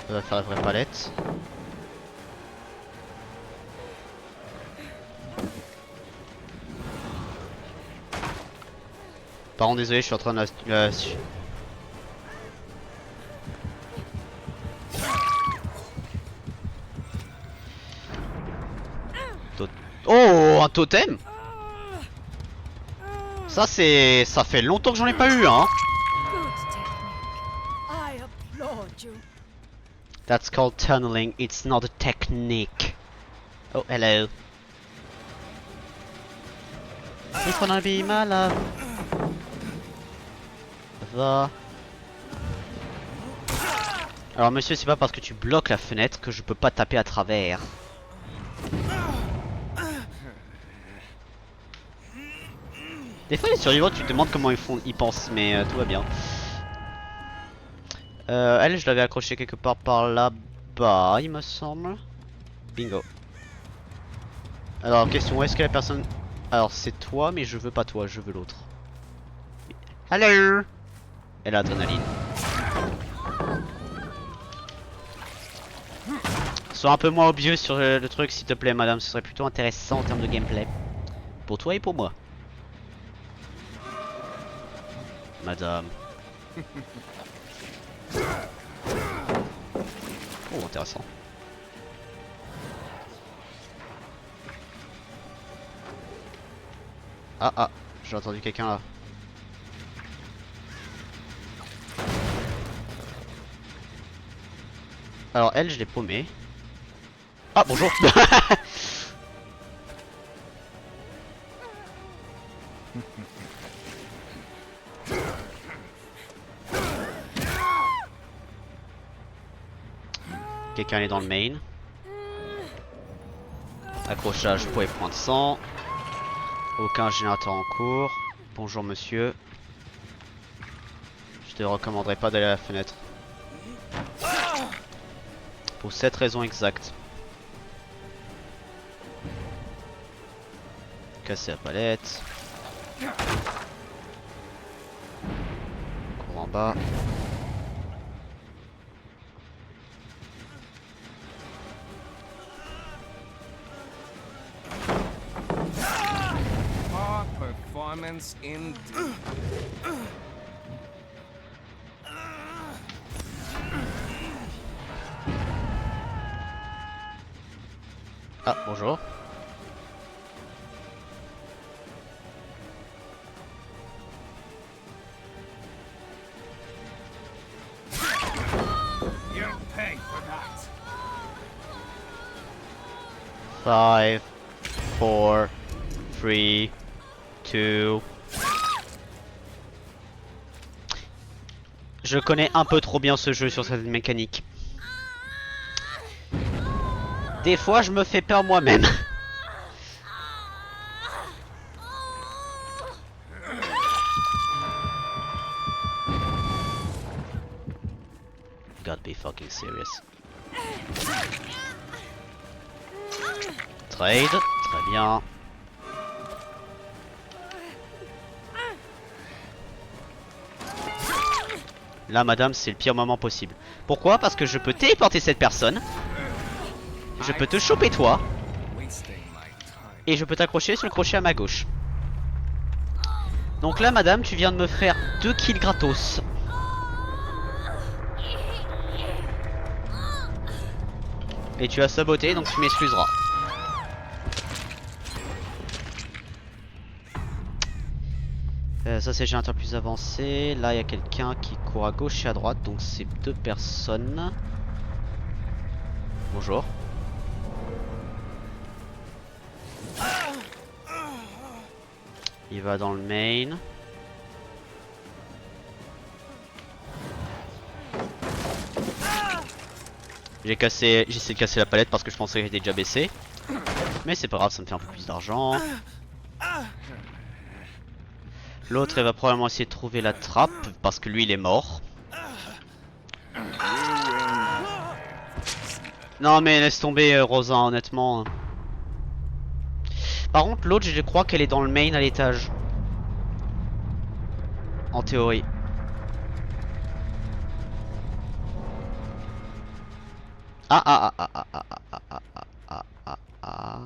On va faire la vraie palette. Pardon, désolé, je suis en train de la... Oh, un totem. Ça c'est... ça fait longtemps que j'en ai pas eu hein. Good technique. I applaud you. That's called tunneling, it's not a technique. Oh, hello. If wanna be my love. Va. Alors monsieur, c'est pas parce que tu bloques la fenêtre que je peux pas taper à travers. Des fois les survivants tu te demandes comment ils pensent mais tout va bien. Elle je l'avais accroché quelque part par là-bas il me semble. Bingo. Alors question, est-ce que la personne... Alors c'est toi mais je veux pas toi, je veux l'autre. Hello. Et l'adrénaline. Sois un peu moins obvious sur le truc s'il te plaît madame, ce serait plutôt intéressant en termes de gameplay. Pour toi et pour moi. Madame. Oh intéressant. Ah ah, j'ai entendu quelqu'un là. Alors elle je l'ai paumée. Ah bonjour. Quelqu'un est dans le main. Accrochage, poids et point de sang. Aucun générateur en cours. Bonjour monsieur. Je te recommanderais pas d'aller à la fenêtre. Pour cette raison exacte. Casser la palette. Cours en bas. Poor performance indeed. Ah bonjour. 5, 4, 3, 2... Je connais un peu trop bien ce jeu sur cette mécanique. Des fois, je me fais peur moi-même. Gotta be fucking serious. Trade, très bien. Là, madame, c'est le pire moment possible. Pourquoi? Parce que je peux téléporter cette personne. Je peux te choper toi. Et je peux t'accrocher sur le crochet à ma gauche. Donc là, madame, tu viens de me faire 2 kills gratos. Et tu as saboté, donc tu m'excuseras. Ça c'est déjà un temps plus avancé. Là il y a quelqu'un qui court à gauche et à droite, donc c'est 2 personnes. Bonjour. Il va dans le main. J'ai essayé de casser la palette parce que je pensais qu'elle était déjà baissée. Mais c'est pas grave, ça me fait un peu plus d'argent. L'autre il va probablement essayer de trouver la trappe parce que lui il est mort. Non mais laisse tomber Rosa, honnêtement. Par contre l'autre je crois qu'elle est dans le main à l'étage. En théorie. Ah ah ah ah ah ah ah ah ah ah ah.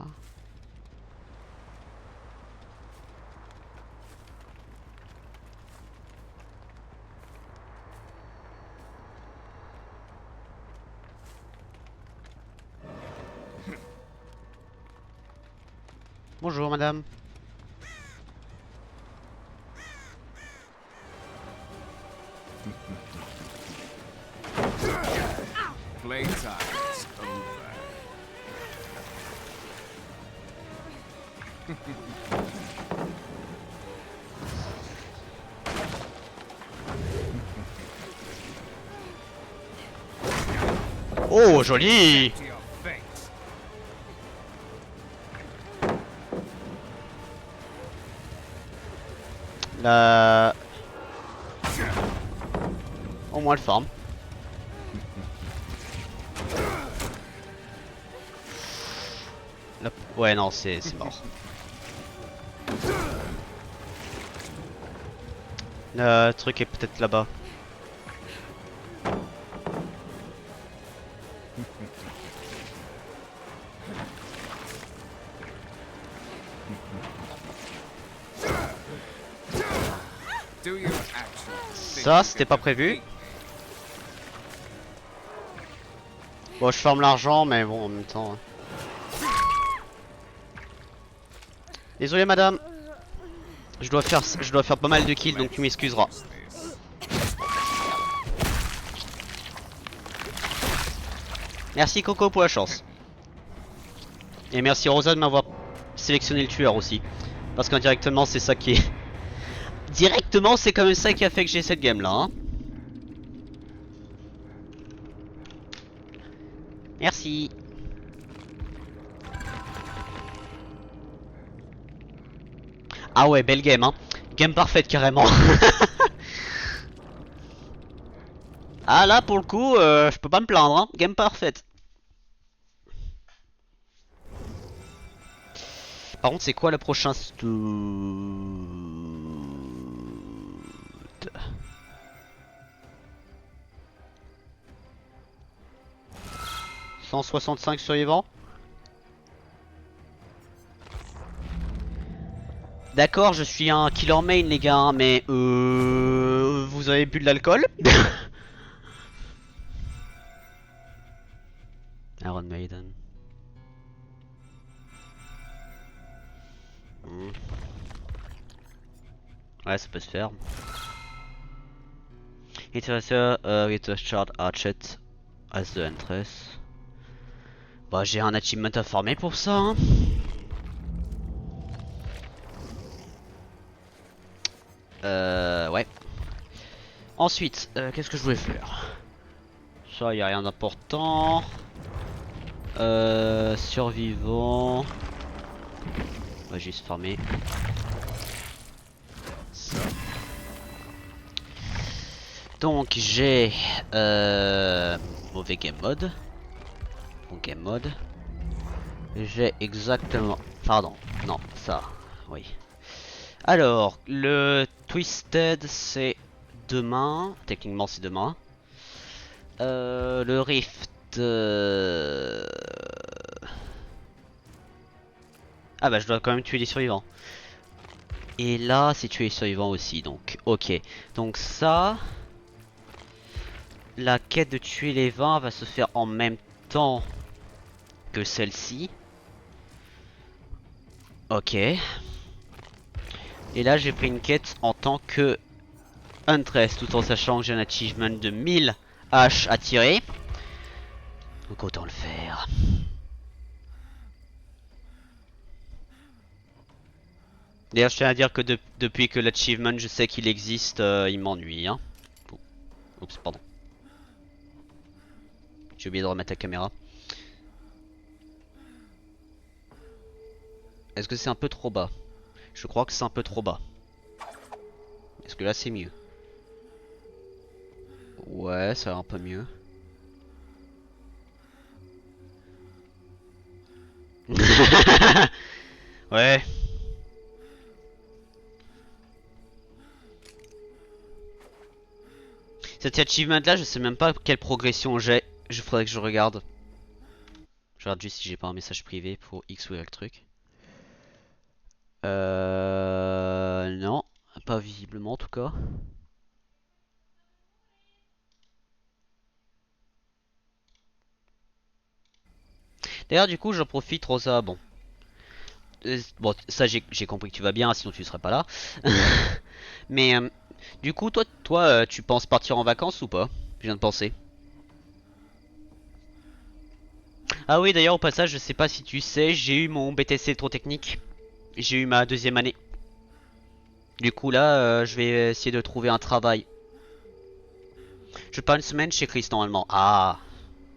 Bonjour madame. Playtime's over. Oh joli. To your face. Au moins le farm. Ouais non c'est mort. Le truc est peut-être là-bas. Do you actually think Ça c'était pas prévu. Bon je ferme l'argent mais bon en même temps. Désolé madame. Je dois faire pas mal de kills donc tu m'excuseras. Merci Coco pour la chance. Et merci Rosa de m'avoir sélectionné le tueur aussi. Parce qu'indirectement c'est ça qui est... Directement c'est quand même ça qui a fait que j'ai cette game là hein. Merci. Ah ouais belle game hein. Game parfaite carrément. Ah là pour le coup je peux pas me plaindre hein. Game parfaite. Par contre c'est quoi le prochain stud? 165 survivants. D'accord, je suis un killer main les gars, hein, mais vous avez bu de l'alcool? Iron Maiden. Ouais, ça peut se faire. It was with a short hatchet as the entrance. Bah j'ai un achievement à farmer pour ça hein. Ouais. Ensuite, qu'est-ce que je voulais faire? Ça y a rien d'important. Survivant. On va juste farmer ça. Donc j'ai mauvais game mode. Bon game mode. J'ai exactement. Pardon, non, ça, oui. Alors, le Twisted c'est demain. Techniquement c'est demain. Le Rift. Ah bah je dois quand même tuer les survivants. Et là c'est tuer les survivants aussi donc ok. Donc ça. La quête de tuer les 20 va se faire en même temps que celle-ci. Ok. Et là j'ai pris une quête en tant que Huntress tout en sachant que j'ai un achievement de 1000 haches à tirer. Donc autant le faire. D'ailleurs je tiens à dire que depuis que l'achievement je sais qu'il existe, il m'ennuie hein. Oups pardon. J'ai oublié de remettre la caméra. Est-ce que c'est un peu trop bas? Je crois que c'est un peu trop bas. Est-ce que là c'est mieux? Ouais, ça va un peu mieux. Ouais. Cet achievement là, je sais même pas quelle progression j'ai. Je faudrait que je regarde. Je regarde juste si j'ai pas un message privé pour X ou Y truc. Non, pas visiblement en tout cas. D'ailleurs, du coup, j'en profite, Rosa. Bon, bon, ça j'ai compris que tu vas bien, sinon tu serais pas là. Mais du coup, toi, tu penses partir en vacances ou pas? Je viens de penser. Ah oui, d'ailleurs, au passage, je sais pas si tu sais, j'ai eu mon BTC électrotechnique. J'ai eu ma deuxième année. Du coup, là, je vais essayer de trouver un travail. Je pars une semaine chez Chris normalement. Ah,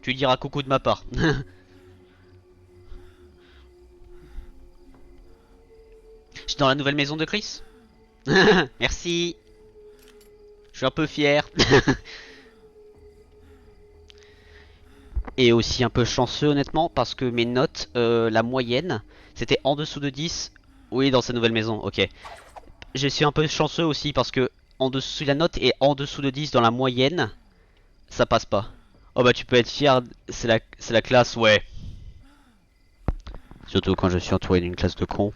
tu lui diras coucou de ma part. Je suis dans la nouvelle maison de Chris. Merci. Je suis un peu fier. Et aussi un peu chanceux honnêtement parce que mes notes, la moyenne, c'était en dessous de 10. Oui, dans sa nouvelle maison, ok. Je suis un peu chanceux aussi parce que en dessous la note est en dessous de 10 dans la moyenne, ça passe pas. Oh bah tu peux être fier, c'est la classe, ouais. Surtout quand je suis entouré d'une classe de cons.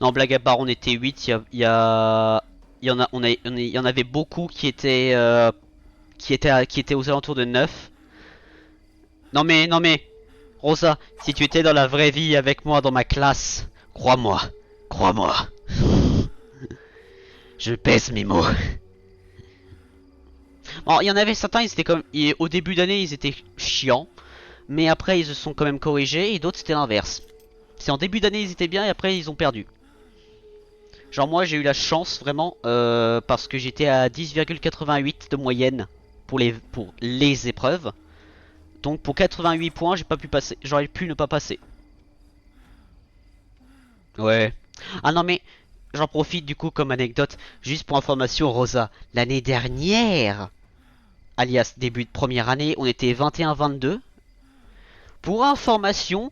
Non, blague à part, on était 8, il y en a, il y en avait beaucoup qui étaient aux alentours de 9. Non mais, Rosa, si tu étais dans la vraie vie avec moi dans ma classe, crois-moi, crois-moi. Je pèse mes mots. Bon, il y en avait certains, ils étaient comme, au début d'année, ils étaient chiants, mais après ils se sont quand même corrigés et d'autres c'était l'inverse. C'est en début d'année ils étaient bien et après ils ont perdu. Genre moi j'ai eu la chance vraiment parce que j'étais à 10,88 de moyenne pour les épreuves. Donc pour 88 points j'ai pas pu passer. J'aurais pu ne pas passer. Ouais. Ah non mais j'en profite du coup comme anecdote. Juste pour information Rosa. L'année dernière, alias début de première année, on était 21-22. Pour information,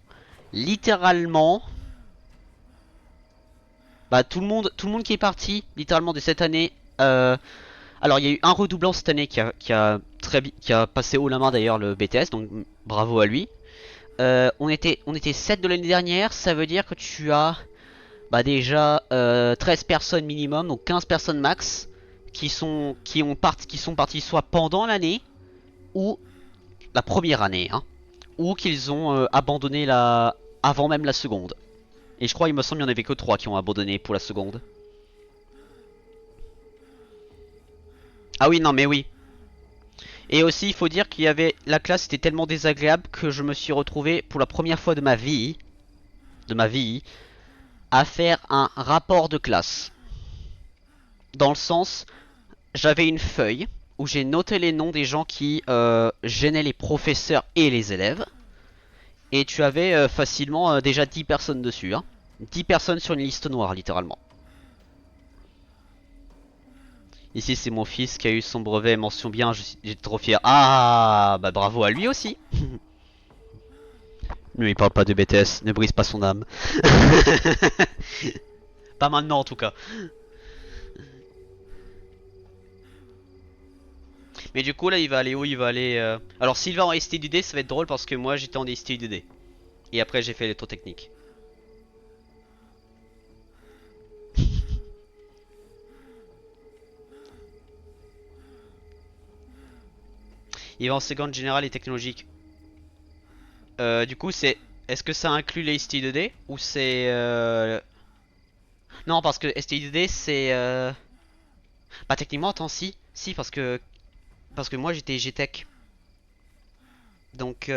littéralement... Bah tout le monde qui est parti littéralement de cette année. Alors il y a eu un redoublant cette année qui a passé haut la main d'ailleurs le BTS, donc bravo à lui. On était 7 de l'année dernière, ça veut dire que tu as bah déjà 13 personnes minimum, donc 15 personnes max qui sont partis soit pendant l'année ou la première année, hein, ou qu'ils ont abandonné avant même la seconde. Et je crois il me semble qu'il n'y en avait que 3 qui ont abandonné pour la seconde. Ah oui non mais oui. Et aussi, il faut dire qu'il y avait la classe était tellement désagréable que je me suis retrouvé pour la première fois de ma vie, à faire un rapport de classe. Dans le sens, j'avais une feuille où j'ai noté les noms des gens qui gênaient les professeurs et les élèves. Et tu avais facilement déjà 10 personnes dessus. Hein. 10 personnes sur une liste noire, littéralement. Ici, c'est mon fils qui a eu son brevet mention bien. J'étais trop fier. Ah, bah bravo à lui aussi. Lui, il parle pas de BTS. Ne brise pas son âme. Pas maintenant, en tout cas. Mais du coup, là, il va aller où? Il va aller... Alors, s'il va en STDD, ça va être drôle parce que moi, j'étais en STDD. Et après, j'ai fait l'électrotechnique. Il va en seconde générale et technologique. Du coup, c'est... Est-ce que ça inclut les STDD? Ou c'est... Non, parce que STDD, c'est... Bah, techniquement, attends, si. Si, parce que... Parce que moi, j'étais GTech. Donc,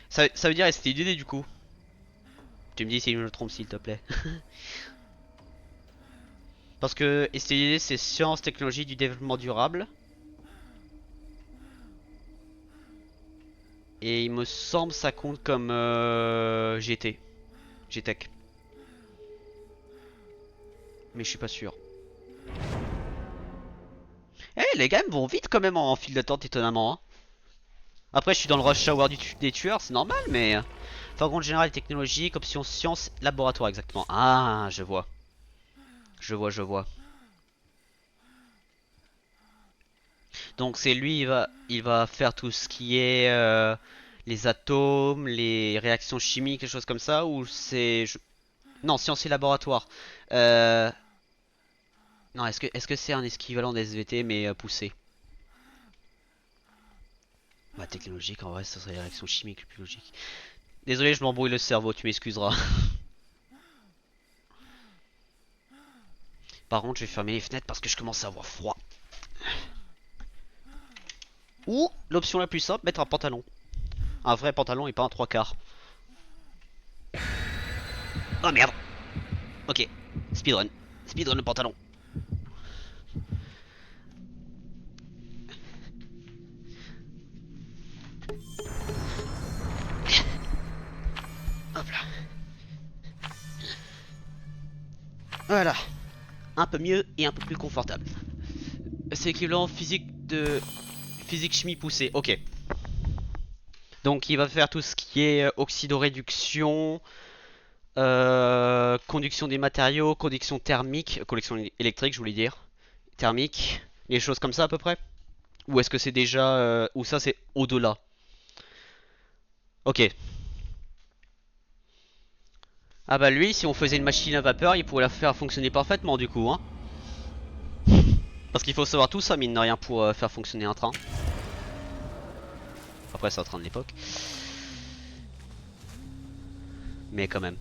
ça veut dire STDD, du coup. Tu me dis si je me trompe, s'il te plaît. Parce que STDD, c'est Sciences, Technologie du Développement Durable. Et il me semble ça compte comme GT. GTech. Mais je suis pas sûr. Eh, les gars vont vite quand même en file d'attente, étonnamment. Hein. Après, je suis dans le rush hour des tueurs, c'est normal, mais... Foreground général et technologique, option sciences, laboratoire, exactement. Ah, je vois. Je vois, je vois. Donc c'est lui, il va faire tout ce qui est les atomes, les réactions chimiques, les choses comme ça, ou c'est... Non, sciences et laboratoire. Euh... Non, est-ce que c'est un équivalent d'SVT mais poussé? Bah technologique, en vrai, ça serait les réactions chimiques les plus logiques. Désolé, je m'embrouille le cerveau, tu m'excuseras. Par contre, je vais fermer les fenêtres parce que je commence à avoir froid. Ou l'option la plus simple, mettre un pantalon. Un vrai pantalon et pas un 3/4. Oh merde. Ok, speedrun. Speedrun le pantalon. Hop là. Voilà. Un peu mieux et un peu plus confortable. C'est équivalent physique de... Physique chimie poussée, ok. Donc il va faire tout ce qui est oxydoréduction, conduction des matériaux, conduction thermique, conduction électrique je voulais dire, thermique, les choses comme ça à peu près. Ou est-ce que c'est déjà... ou ça c'est au-delà? Ok. Ah bah lui, si on faisait une machine à vapeur, il pourrait la faire fonctionner parfaitement du coup, hein. Parce qu'il faut savoir tout ça, mine de rien, pour faire fonctionner un train. Après, c'est un train de l'époque. Mais quand même.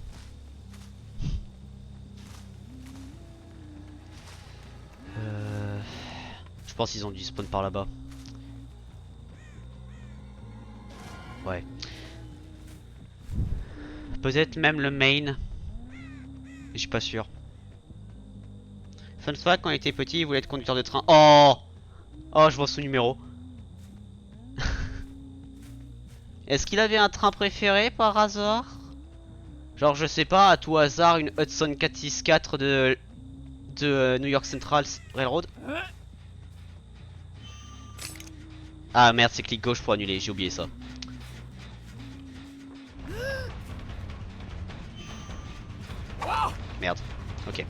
Je pense qu'ils ont dû spawn par là-bas. Ouais. Peut-être même le main. Je suis pas sûr. Fun fact, quand il était petit, il voulait être conducteur de train. Oh! Oh, je vois son numéro. Est-ce qu'il avait un train préféré par hasard? Genre, je sais pas, à tout hasard, une Hudson 464 de New York Central Railroad. Ah merde, c'est clic gauche pour annuler, j'ai oublié ça. Merde, ok.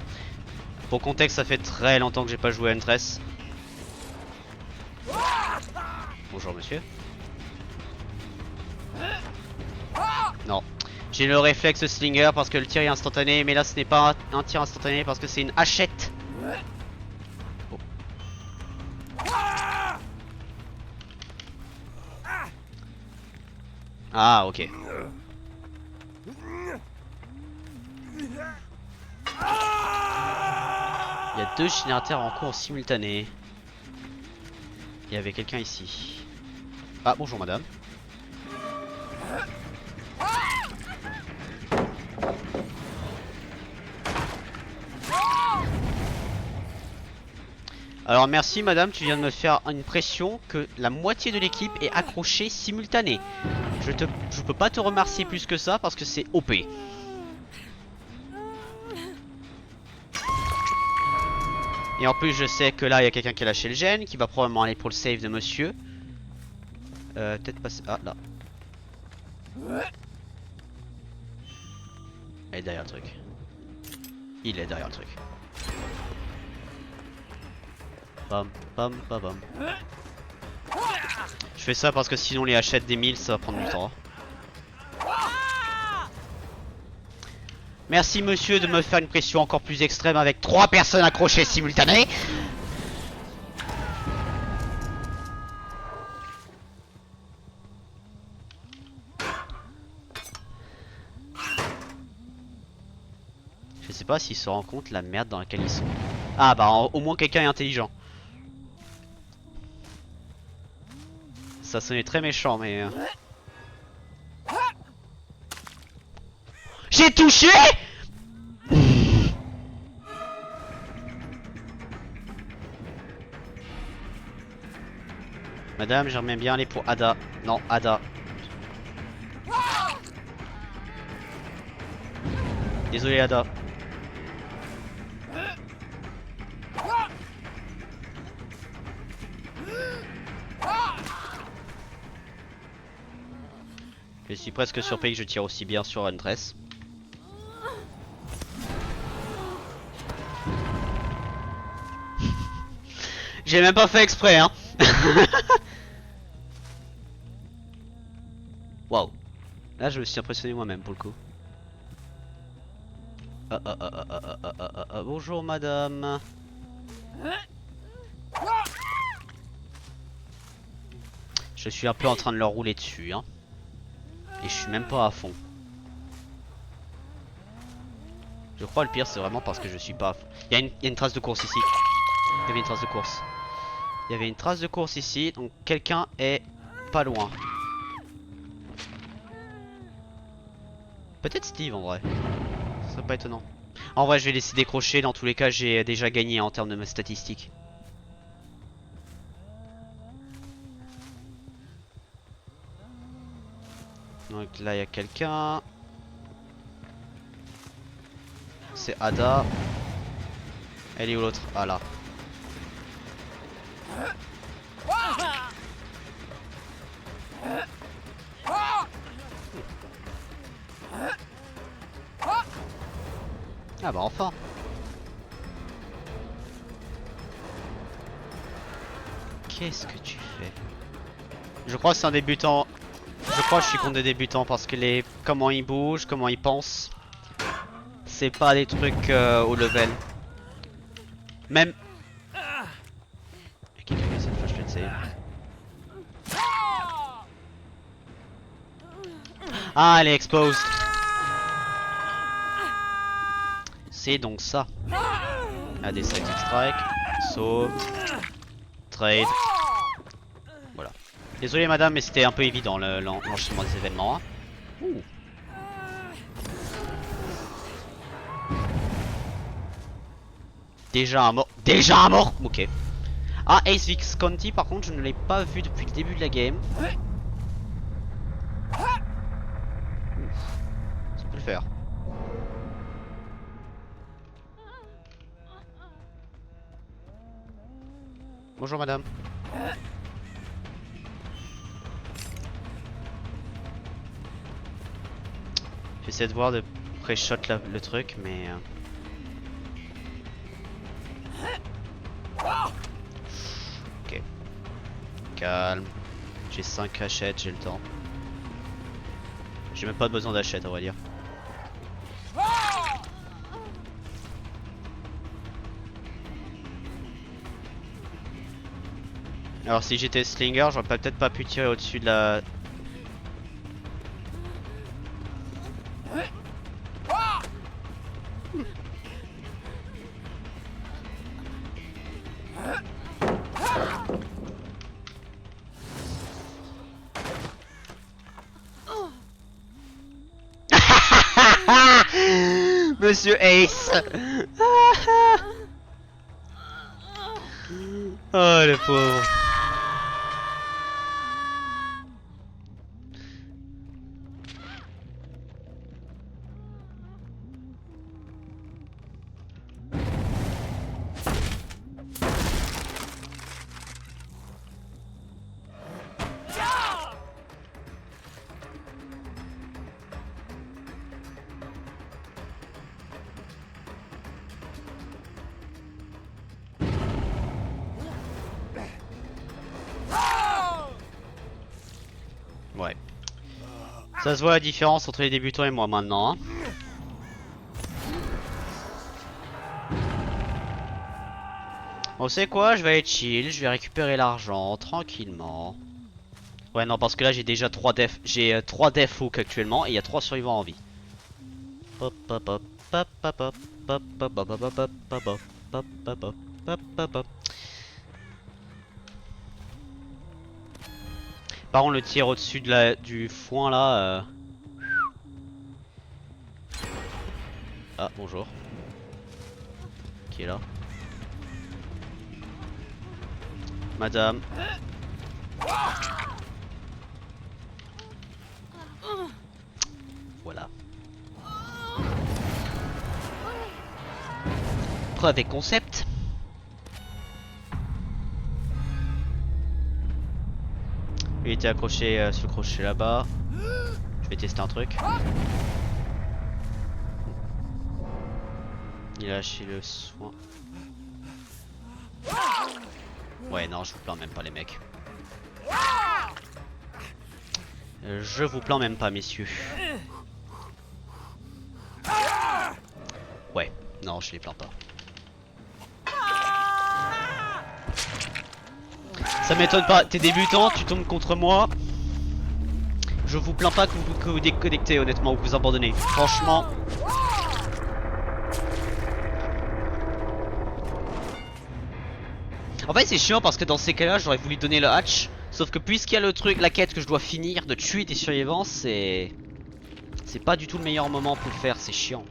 Pour contexte, ça fait très longtemps que j'ai pas joué à Huntress. Bonjour monsieur. Non. J'ai le réflexe slinger parce que le tir est instantané, mais là ce n'est pas un tir instantané parce que c'est une hachette. Oh. Ah ok. Il y a deux générateurs en cours simultané. Il y avait quelqu'un ici. Ah bonjour madame. Alors merci madame, tu viens de me faire une pression que la moitié de l'équipe est accrochée simultanée. Je peux pas te remercier plus que ça parce que c'est OP. Et en plus je sais que là il y a quelqu'un qui a lâché le gène, qui va probablement aller pour le save de monsieur. Peut-être passer... Ah là. Il est derrière le truc. Il est derrière le truc. Bam, bam, bam, bam. Je fais ça parce que sinon les achètes des 1000 ça va prendre du temps. Merci monsieur de me faire une pression encore plus extrême avec 3 personnes accrochées simultanées. Je sais pas s'ils se rendent compte la merde dans laquelle ils sont. Ah bah au moins quelqu'un est intelligent. Ça sonnait très méchant mais... J'ai touché! Madame, j'aimerais bien aller pour Ada. Non, Ada. Désolé Ada. Je suis presque surpris que je tire aussi bien sur Huntress. J'ai même pas fait exprès hein. Waouh. Là je me suis impressionné moi-même pour le coup. Bonjour madame. Je suis un peu en train de leur rouler dessus hein. Et je suis même pas à fond. Je crois le pire c'est vraiment parce que je suis pas à fond. Il y a une trace de course ici. Il y avait une trace de course. Il y avait une trace de course ici. Donc quelqu'un est pas loin. Peut-être Steve en vrai. Ce serait pas étonnant. En vrai je vais laisser décrocher. Dans tous les cas j'ai déjà gagné en termes de mes statistiques. Donc là il y a quelqu'un. C'est Ada. Elle est où l'autre? Ah là. Ah bah enfin. Qu'est-ce que tu fais? Je crois que c'est un débutant. Je crois que je suis contre des débutants parce que les comment ils bougent, comment ils pensent, c'est pas des trucs au level. Même. Qui a fait cette flashlight save? Ah, elle est exposed. C'est donc ça. Ah, des side strike, sauve, trade. Voilà. Désolé madame, mais c'était un peu évident l'enchaînement des événements. Hein. Ouh. Déjà un mort. Déjà un mort. Ok. Ah, Ace Visconti par contre je ne l'ai pas vu depuis le début de la game. Ça peut le faire. Bonjour madame. J'essaie de voir de pré-shot le truc mais... Ok. Calme. J'ai 5 hachettes, j'ai le temps. J'ai même pas besoin d'achètes à vrai dire. Alors si j'étais Slinger, j'aurais peut-être pas pu tirer au-dessus de la... Monsieur Ace. Oh le pauvre. Ouais. Ça se voit la différence entre les débutants et moi maintenant. Hein. Bon, c'est quoi? Je vais aller chill, je vais récupérer l'argent tranquillement. Ouais, non, parce que là j'ai déjà 3 def. J'ai 3 def hook actuellement et il y a 3 survivants en vie. Hop, hop, hop, hop, hop, hop, hop, hop, hop, hop, hop, hop, hop, hop, hop, hop, hop, hop, hop, hop. Par contre, le tir au-dessus de du foin là. Ah, bonjour. Qui est là? Madame. Voilà. Preuve et concept. Il était accroché sur le crochet là-bas. Je vais tester un truc. Il a lâché le soin. Ouais, non, je vous plains même pas, les mecs. Je vous plains même pas, messieurs. Ouais, non, je les plains pas. Ça m'étonne pas, t'es débutant, tu tombes contre moi. Je vous plains pas que vous déconnectez, honnêtement, ou que vous abandonnez. Franchement. En fait, c'est chiant parce que dans ces cas-là, j'aurais voulu donner le hatch. Sauf que puisqu'il y a le truc, la quête que je dois finir de tuer des survivants, c'est pas du tout le meilleur moment pour le faire, c'est chiant.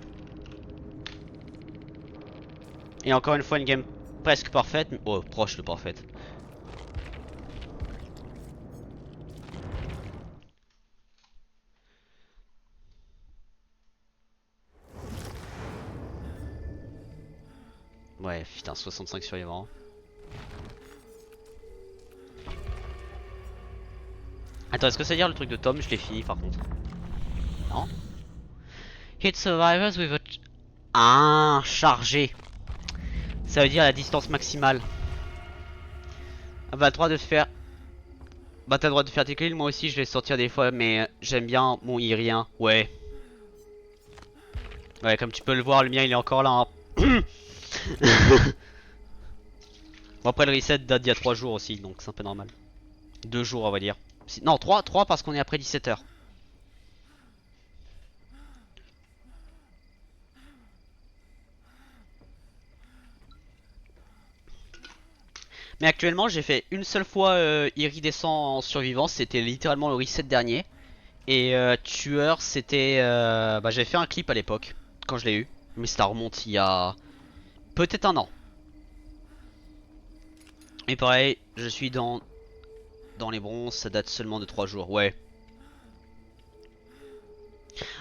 Et encore une fois, une game presque parfaite, mais oh, proche de parfaite. Ouais, putain, 65 survivants. Attends, est-ce que ça veut dire le truc de Tom? Je l'ai fini par contre. Non? Hit survivors with a... Ah, chargé. Ça veut dire la distance maximale. Ah bah, le droit de faire... Bah, t'as le droit de faire tes kills, moi aussi je vais sortir des fois, mais j'aime bien mon Irien. Ouais. Ouais, comme tu peux le voir, le mien il est encore là. Hein. Bon, après le reset date d'il y a 3 jours aussi, donc c'est un peu normal. 2 jours, on va dire. Non, 3 parce qu'on est après 17h. Mais actuellement, j'ai fait une seule fois iridescent en survivant, c'était littéralement le reset dernier. Et tueur, c'était... Bah, j'avais fait un clip à l'époque, quand je l'ai eu. Mais ça remonte il y a... peut-être un an. Et pareil, je suis dans les bronzes, ça date seulement de 3 jours, ouais.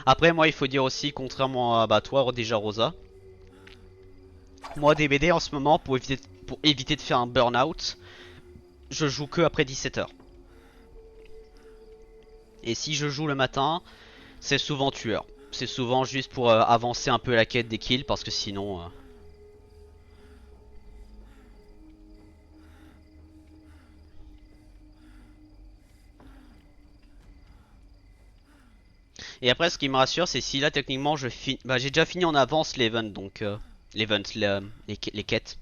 Après, moi, il faut dire aussi, contrairement à bah, toi, déjà Rosa, moi, DBD en ce moment, pour éviter de faire un burn-out, je joue que après 17h. Et si je joue le matin, c'est souvent tueur. C'est souvent juste pour avancer un peu la quête des kills, parce que sinon... Et après, ce qui me rassure, c'est si là, techniquement, bah, j'ai déjà fini en avance l'event, donc... l'event, les quêtes.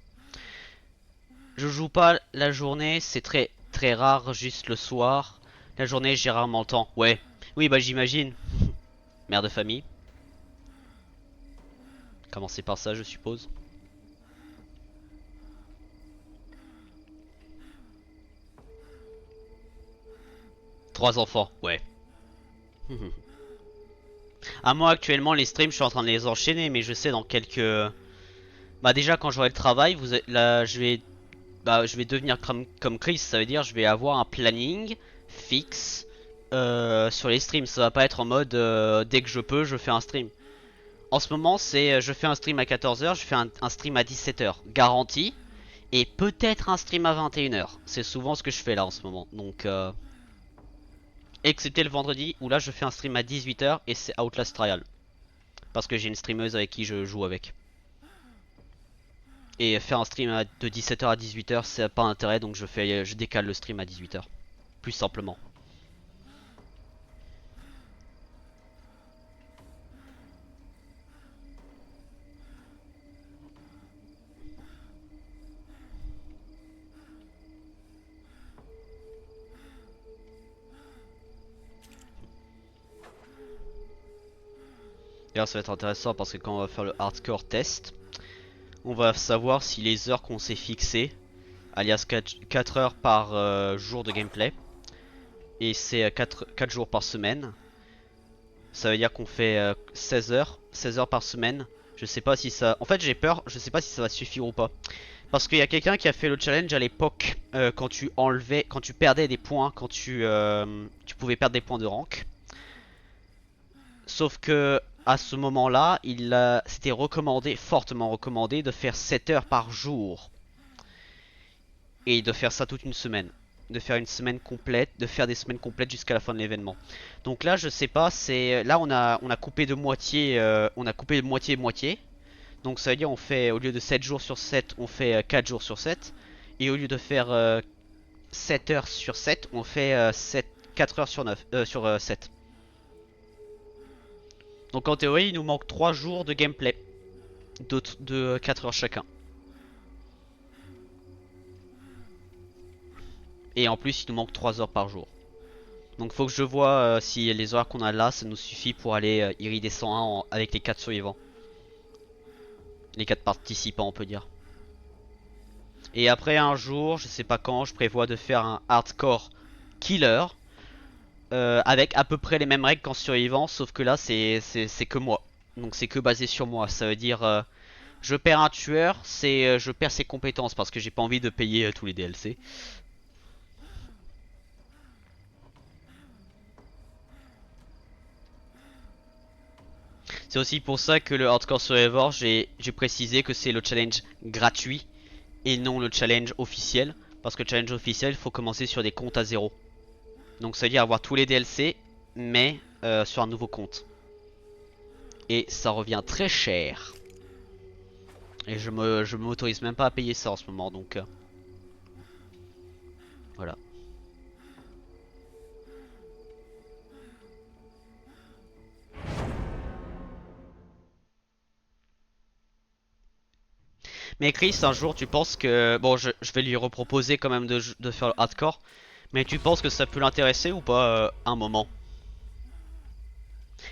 Je joue pas la journée, c'est très très rare, juste le soir. La journée, j'ai rarement le temps. Ouais. Oui, bah j'imagine. Mère de famille. Commencez par ça, je suppose. Trois enfants, ouais. À moi actuellement les streams je suis en train de les enchaîner mais je sais dans quelques... Bah déjà quand j'aurai le travail, là je vais devenir comme Chris, ça veut dire je vais avoir un planning fixe sur les streams. Ça va pas être en mode dès que je peux je fais un stream. En ce moment c'est je fais un stream à 14h, je fais un stream à 17h, garanti. Et peut-être un stream à 21h. C'est souvent ce que je fais là en ce moment. Donc excepté le vendredi où là je fais un stream à 18h et c'est Outlast Trial. Parce que j'ai une streameuse avec qui je joue avec. Et faire un stream de 17h à 18h, c'est pas intérêt, donc je décale le stream à 18h. Plus simplement. D'ailleurs ça va être intéressant parce que quand on va faire le hardcore test, on va savoir si les heures qu'on s'est fixées, alias 4 heures par jour de gameplay, et c'est 4 jours par semaine. Ça veut dire qu'on fait 16 heures par semaine. Je sais pas si ça... En fait j'ai peur, je sais pas si ça va suffire ou pas. Parce qu'il y a quelqu'un qui a fait le challenge à l'époque quand tu enlevais, quand tu perdais des points, quand tu pouvais perdre des points de rank. Sauf que à ce moment-là, c'était recommandé, fortement recommandé, de faire 7 heures par jour. Et de faire ça toute une semaine. De faire une semaine complète, de faire des semaines complètes jusqu'à la fin de l'événement. Donc là, je sais pas, c'est là on a coupé de moitié, on a coupé de moitié moitié. Donc ça veut dire on fait au lieu de 7 jours sur 7, on fait 4 jours sur 7. Et au lieu de faire 7 heures sur 7, on fait 4 heures sur 9, sur 7. Donc en théorie, il nous manque 3 jours de gameplay de 4 heures chacun. Et en plus, il nous manque 3 heures par jour. Donc faut que je vois si les heures qu'on a là, ça nous suffit pour aller irider 101 avec les 4 survivants. Les 4 participants, on peut dire. Et après un jour, je sais pas quand, je prévois de faire un hardcore killer. Avec à peu près les mêmes règles qu'en survivant, sauf que là c'est que moi. Donc c'est que basé sur moi. Ça veut dire je perds un tueur, c'est je perds ses compétences parce que j'ai pas envie de payer tous les DLC. C'est aussi pour ça que le Hardcore Survivor, j'ai précisé que c'est le challenge gratuit et non le challenge officiel. Parce que le challenge officiel, il faut commencer sur des comptes à zéro. Donc ça veut dire avoir tous les DLC, mais sur un nouveau compte. Et ça revient très cher. Et je m'autorise même pas à payer ça en ce moment, donc voilà. Mais Chris, un jour tu penses que... Bon, je vais lui reproposer quand même de faire le hardcore. Mais tu penses que ça peut l'intéresser ou pas un moment?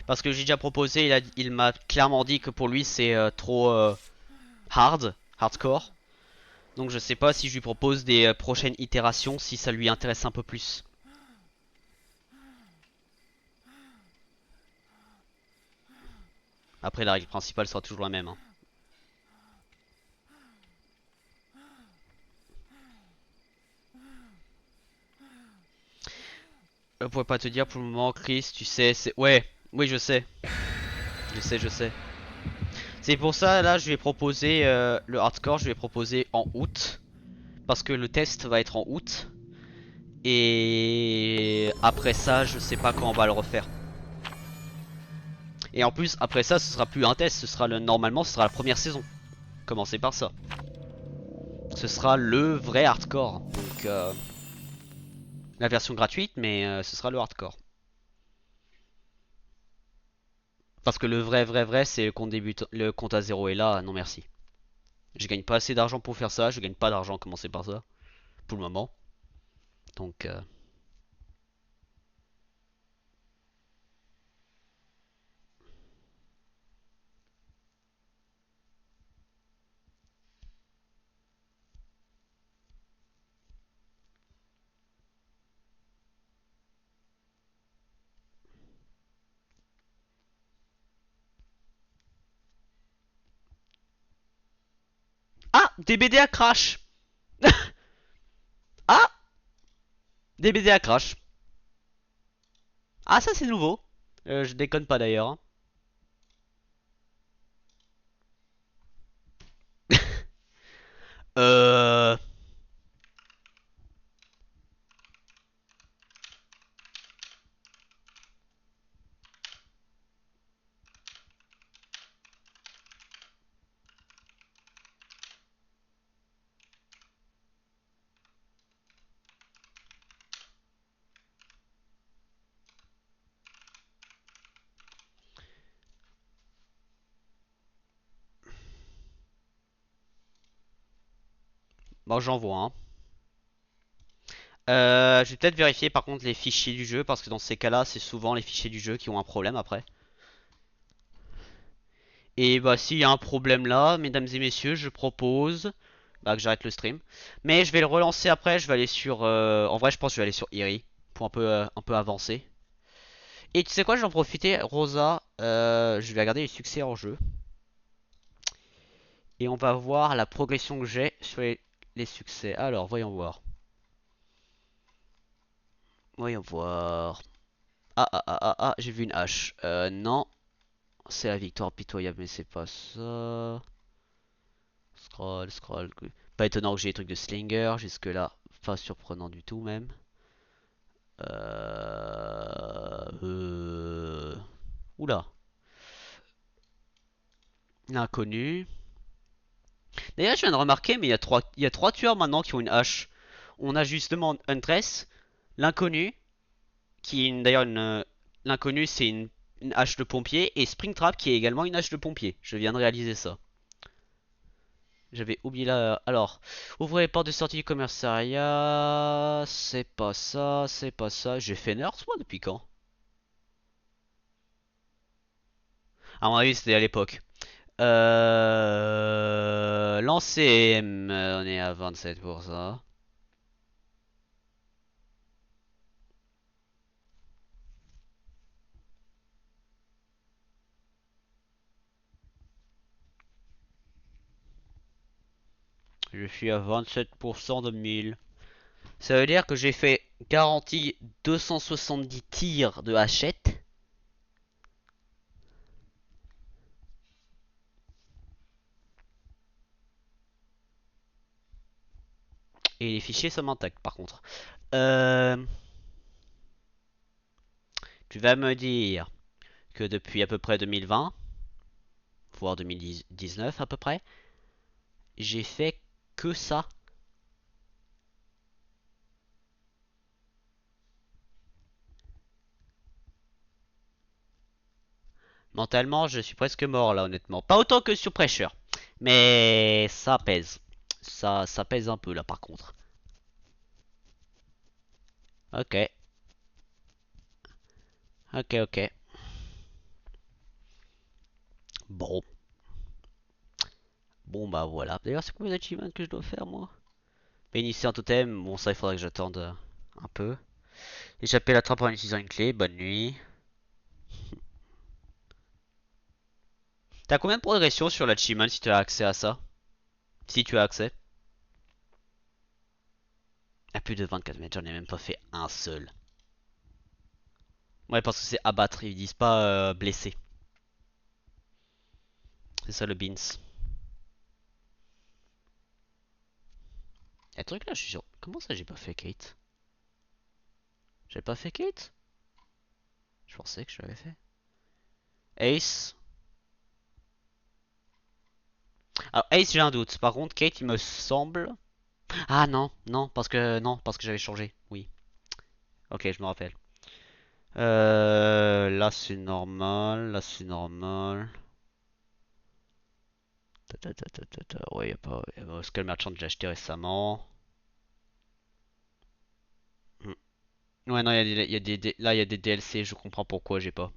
Parce que j'ai déjà proposé, il m'a clairement dit que pour lui c'est trop hardcore. Donc je sais pas si je lui propose des prochaines itérations, si ça lui intéresse un peu plus. Après la règle principale sera toujours la même, hein. Je pourrais pas te dire pour le moment, Chris, tu sais, c'est... Ouais, oui je sais. Je sais. C'est pour ça, là, je vais proposer le hardcore, je vais proposer en août. Parce que le test va être en août. Et après ça, je sais pas quand on va le refaire. Et en plus, après ça, ce sera plus un test, ce sera normalement, ce sera la première saison. Commencez par ça. Ce sera le vrai hardcore. Donc, la version gratuite, mais ce sera le hardcore. Parce que le vrai, c'est le compte débute, le compte à zéro. Et là, non merci. Je gagne pas assez d'argent pour faire ça, je gagne pas d'argent, commencer par ça. Pour le moment. Donc, DBD à crash. Ah, DBD à crash. Ah, ça c'est nouveau. Je déconne pas d'ailleurs, hein. Euh... Bon, j'envoie, hein. Je vais peut-être vérifier par contre les fichiers du jeu parce que dans ces cas-là, c'est souvent les fichiers du jeu qui ont un problème après. Et bah s'il y a un problème là, mesdames et messieurs, je propose que j'arrête le stream. Mais je vais le relancer après, je vais aller sur... En vrai, je pense que je vais aller sur Iri pour un peu avancer. Et tu sais quoi, je vais en profiter, Rosa, je vais regarder les succès en jeu. Et on va voir la progression que j'ai sur les succès. Alors, voyons voir. Voyons voir. J'ai vu une hache. Non, c'est la victoire pitoyable, mais c'est pas ça. Scroll. Pas étonnant que j'ai des trucs de slinger, jusque là, pas surprenant du tout même. Oula. L'inconnu. D'ailleurs, je viens de remarquer, mais il y a trois tueurs maintenant qui ont une hache. On a justement Huntress, l'inconnu, qui est d'ailleurs l'inconnu, c'est une hache de pompier, et Springtrap, qui est également une hache de pompier. Je viens de réaliser ça. J'avais oublié là. Alors, ouvrez les portes de sortie du commissariat. C'est pas ça, c'est pas ça. J'ai fait Nurse moi depuis quand? À mon avis, c'était à l'époque. Lancer M, on est à 27 pour ça. Je suis à 27% de 1000. Ça veut dire que j'ai fait garantie 270 tirs de hachette. Et les fichiers sont intacts par contre. Euh, Tu vas me dire que depuis à peu près 2020, voire 2019 à peu près, j'ai fait que ça. Mentalement, je suis presque mort là, honnêtement. Pas autant que sur Pressure, mais ça pèse. Ça pèse un peu là, par contre. Ok, ok. Bon, bon bah voilà. D'ailleurs, c'est combien d'achievements que je dois faire moi? Bénissez un totem. Bon, ça, il faudrait que j'attende un peu. Échapper la trappe en utilisant une clé. Bonne nuit. T'as combien de progression sur l'achievement si tu as accès à ça? Si tu as accès? À plus de 24 mètres, j'en ai même pas fait un seul. Ouais, parce que c'est abattre, ils disent pas blesser. C'est ça le beans. Y'a un truc là, je suis sûr. Comment ça j'ai pas fait Kate? J'ai pas fait Kate? Je pensais que je l'avais fait. Ace. Alors Ace j'ai un doute. Par contre Kate il me semble. Ah non, parce que j'avais changé. Oui. Ok, je me rappelle. Là c'est normal, là c'est normal. Ouais, y'a pas. Skull Merchant que j'ai acheté récemment. Hmm. Ouais, non, là il y a des DLC, je comprends pourquoi j'ai pas.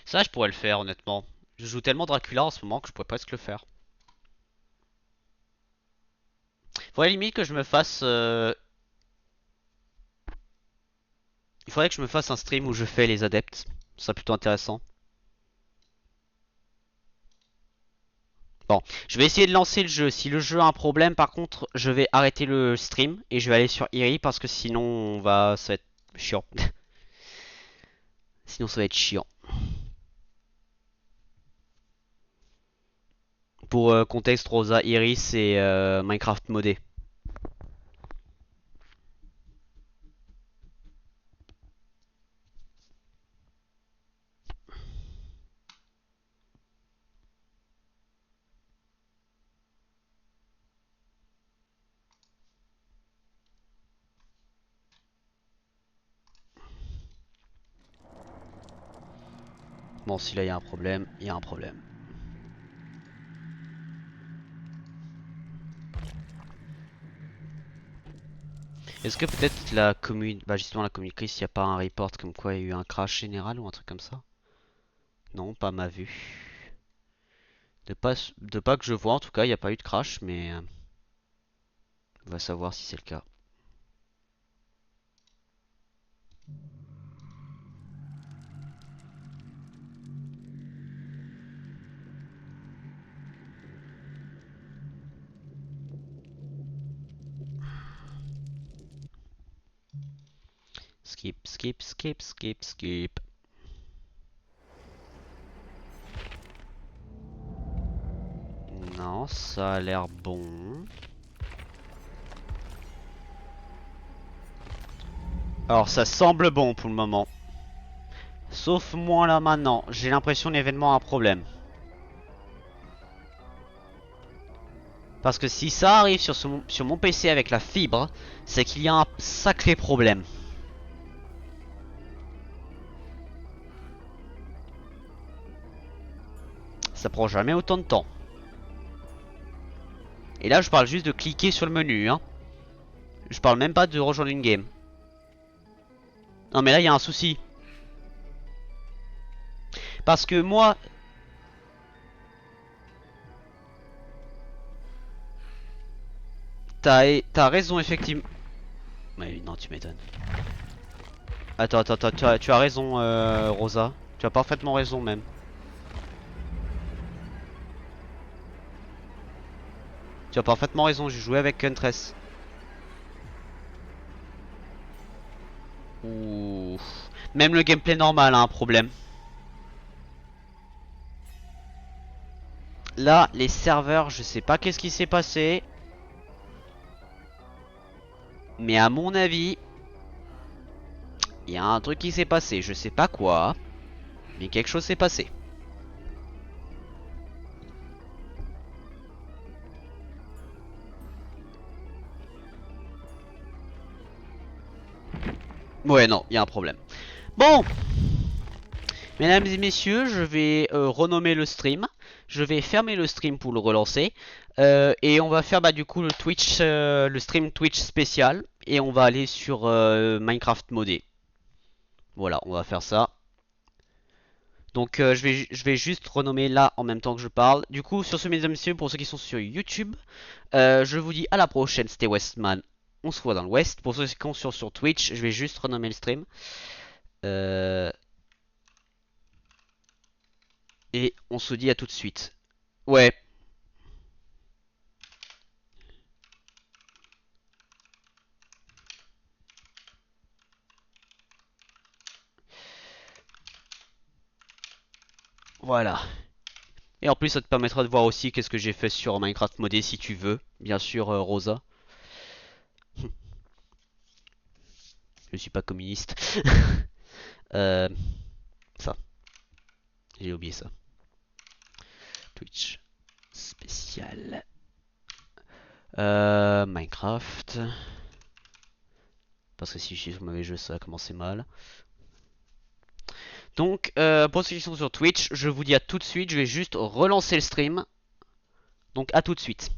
Ça, je pourrais le faire, honnêtement. Je joue tellement Dracula en ce moment que je pourrais presque le faire. Faudrait limite que je me fasse. Il faudrait que je me fasse un stream où je fais les adeptes. Ce serait plutôt intéressant. Bon, je vais essayer de lancer le jeu. Si le jeu a un problème, par contre, je vais arrêter le stream et je vais aller sur Iri parce que sinon, ça va être chiant. Sinon, ça va être chiant. Pour contexte, Rosa, Iri, c'est Minecraft modé. Bon, si là il y a un problème, il y a un problème. Est-ce que peut-être la commune, bah justement la communiquer s'il n'y a pas un report comme quoi il y a eu un crash général ou un truc comme ça? Non, pas ma vue. De pas que je vois en tout cas, il n'y a pas eu de crash, mais on va savoir si c'est le cas. Skip, skip, skip, skip, skip. Non, ça a l'air bon. Alors ça semble bon pour le moment. Sauf moi là maintenant, j'ai l'impression l'événement a un problème. Parce que si ça arrive sur mon PC avec la fibre, c'est qu'il y a un sacré problème. Ça prend jamais autant de temps. Et là je parle juste de cliquer sur le menu hein. Je parle même pas de rejoindre une game. Non mais là il y a un souci. Parce que moi... T'as raison effectivement. Mais non tu m'étonnes. Attends, tu as raison Rosa. Tu as parfaitement raison même. Tu as parfaitement raison, j'ai joué avec Huntress. Ouh. Même le gameplay normal a un problème. Là, les serveurs, je sais pas qu'est-ce qui s'est passé. Mais à mon avis, il y a un truc qui s'est passé. Je sais pas quoi. Mais quelque chose s'est passé. Ouais, non, il y a un problème. Bon, mesdames et messieurs, je vais renommer le stream. Je vais fermer le stream pour le relancer. Et on va faire bah, du coup le Twitch, le stream Twitch spécial. Et on va aller sur Minecraft modé. Voilà, on va faire ça. Donc je vais juste renommer là en même temps que je parle. Du coup, sur ce, mesdames et messieurs, pour ceux qui sont sur YouTube, je vous dis à la prochaine. C'était Westman. On se voit dans l'Ouest. Pour ceux qui sont sur Twitch, je vais juste renommer le stream. Et on se dit à tout de suite. Ouais. Voilà. Et en plus, ça te permettra de voir aussi qu'est-ce que j'ai fait sur Minecraft modé si tu veux. Bien sûr, Rosa. Je suis pas communiste. euh, ça. J'ai oublié ça. Twitch spécial. Minecraft. Parce que si je suis sur mauvais jeu, ça va commencer mal. Donc, pour ceux qui sont sur Twitch, je vous dis à tout de suite. Je vais juste relancer le stream. Donc, à tout de suite.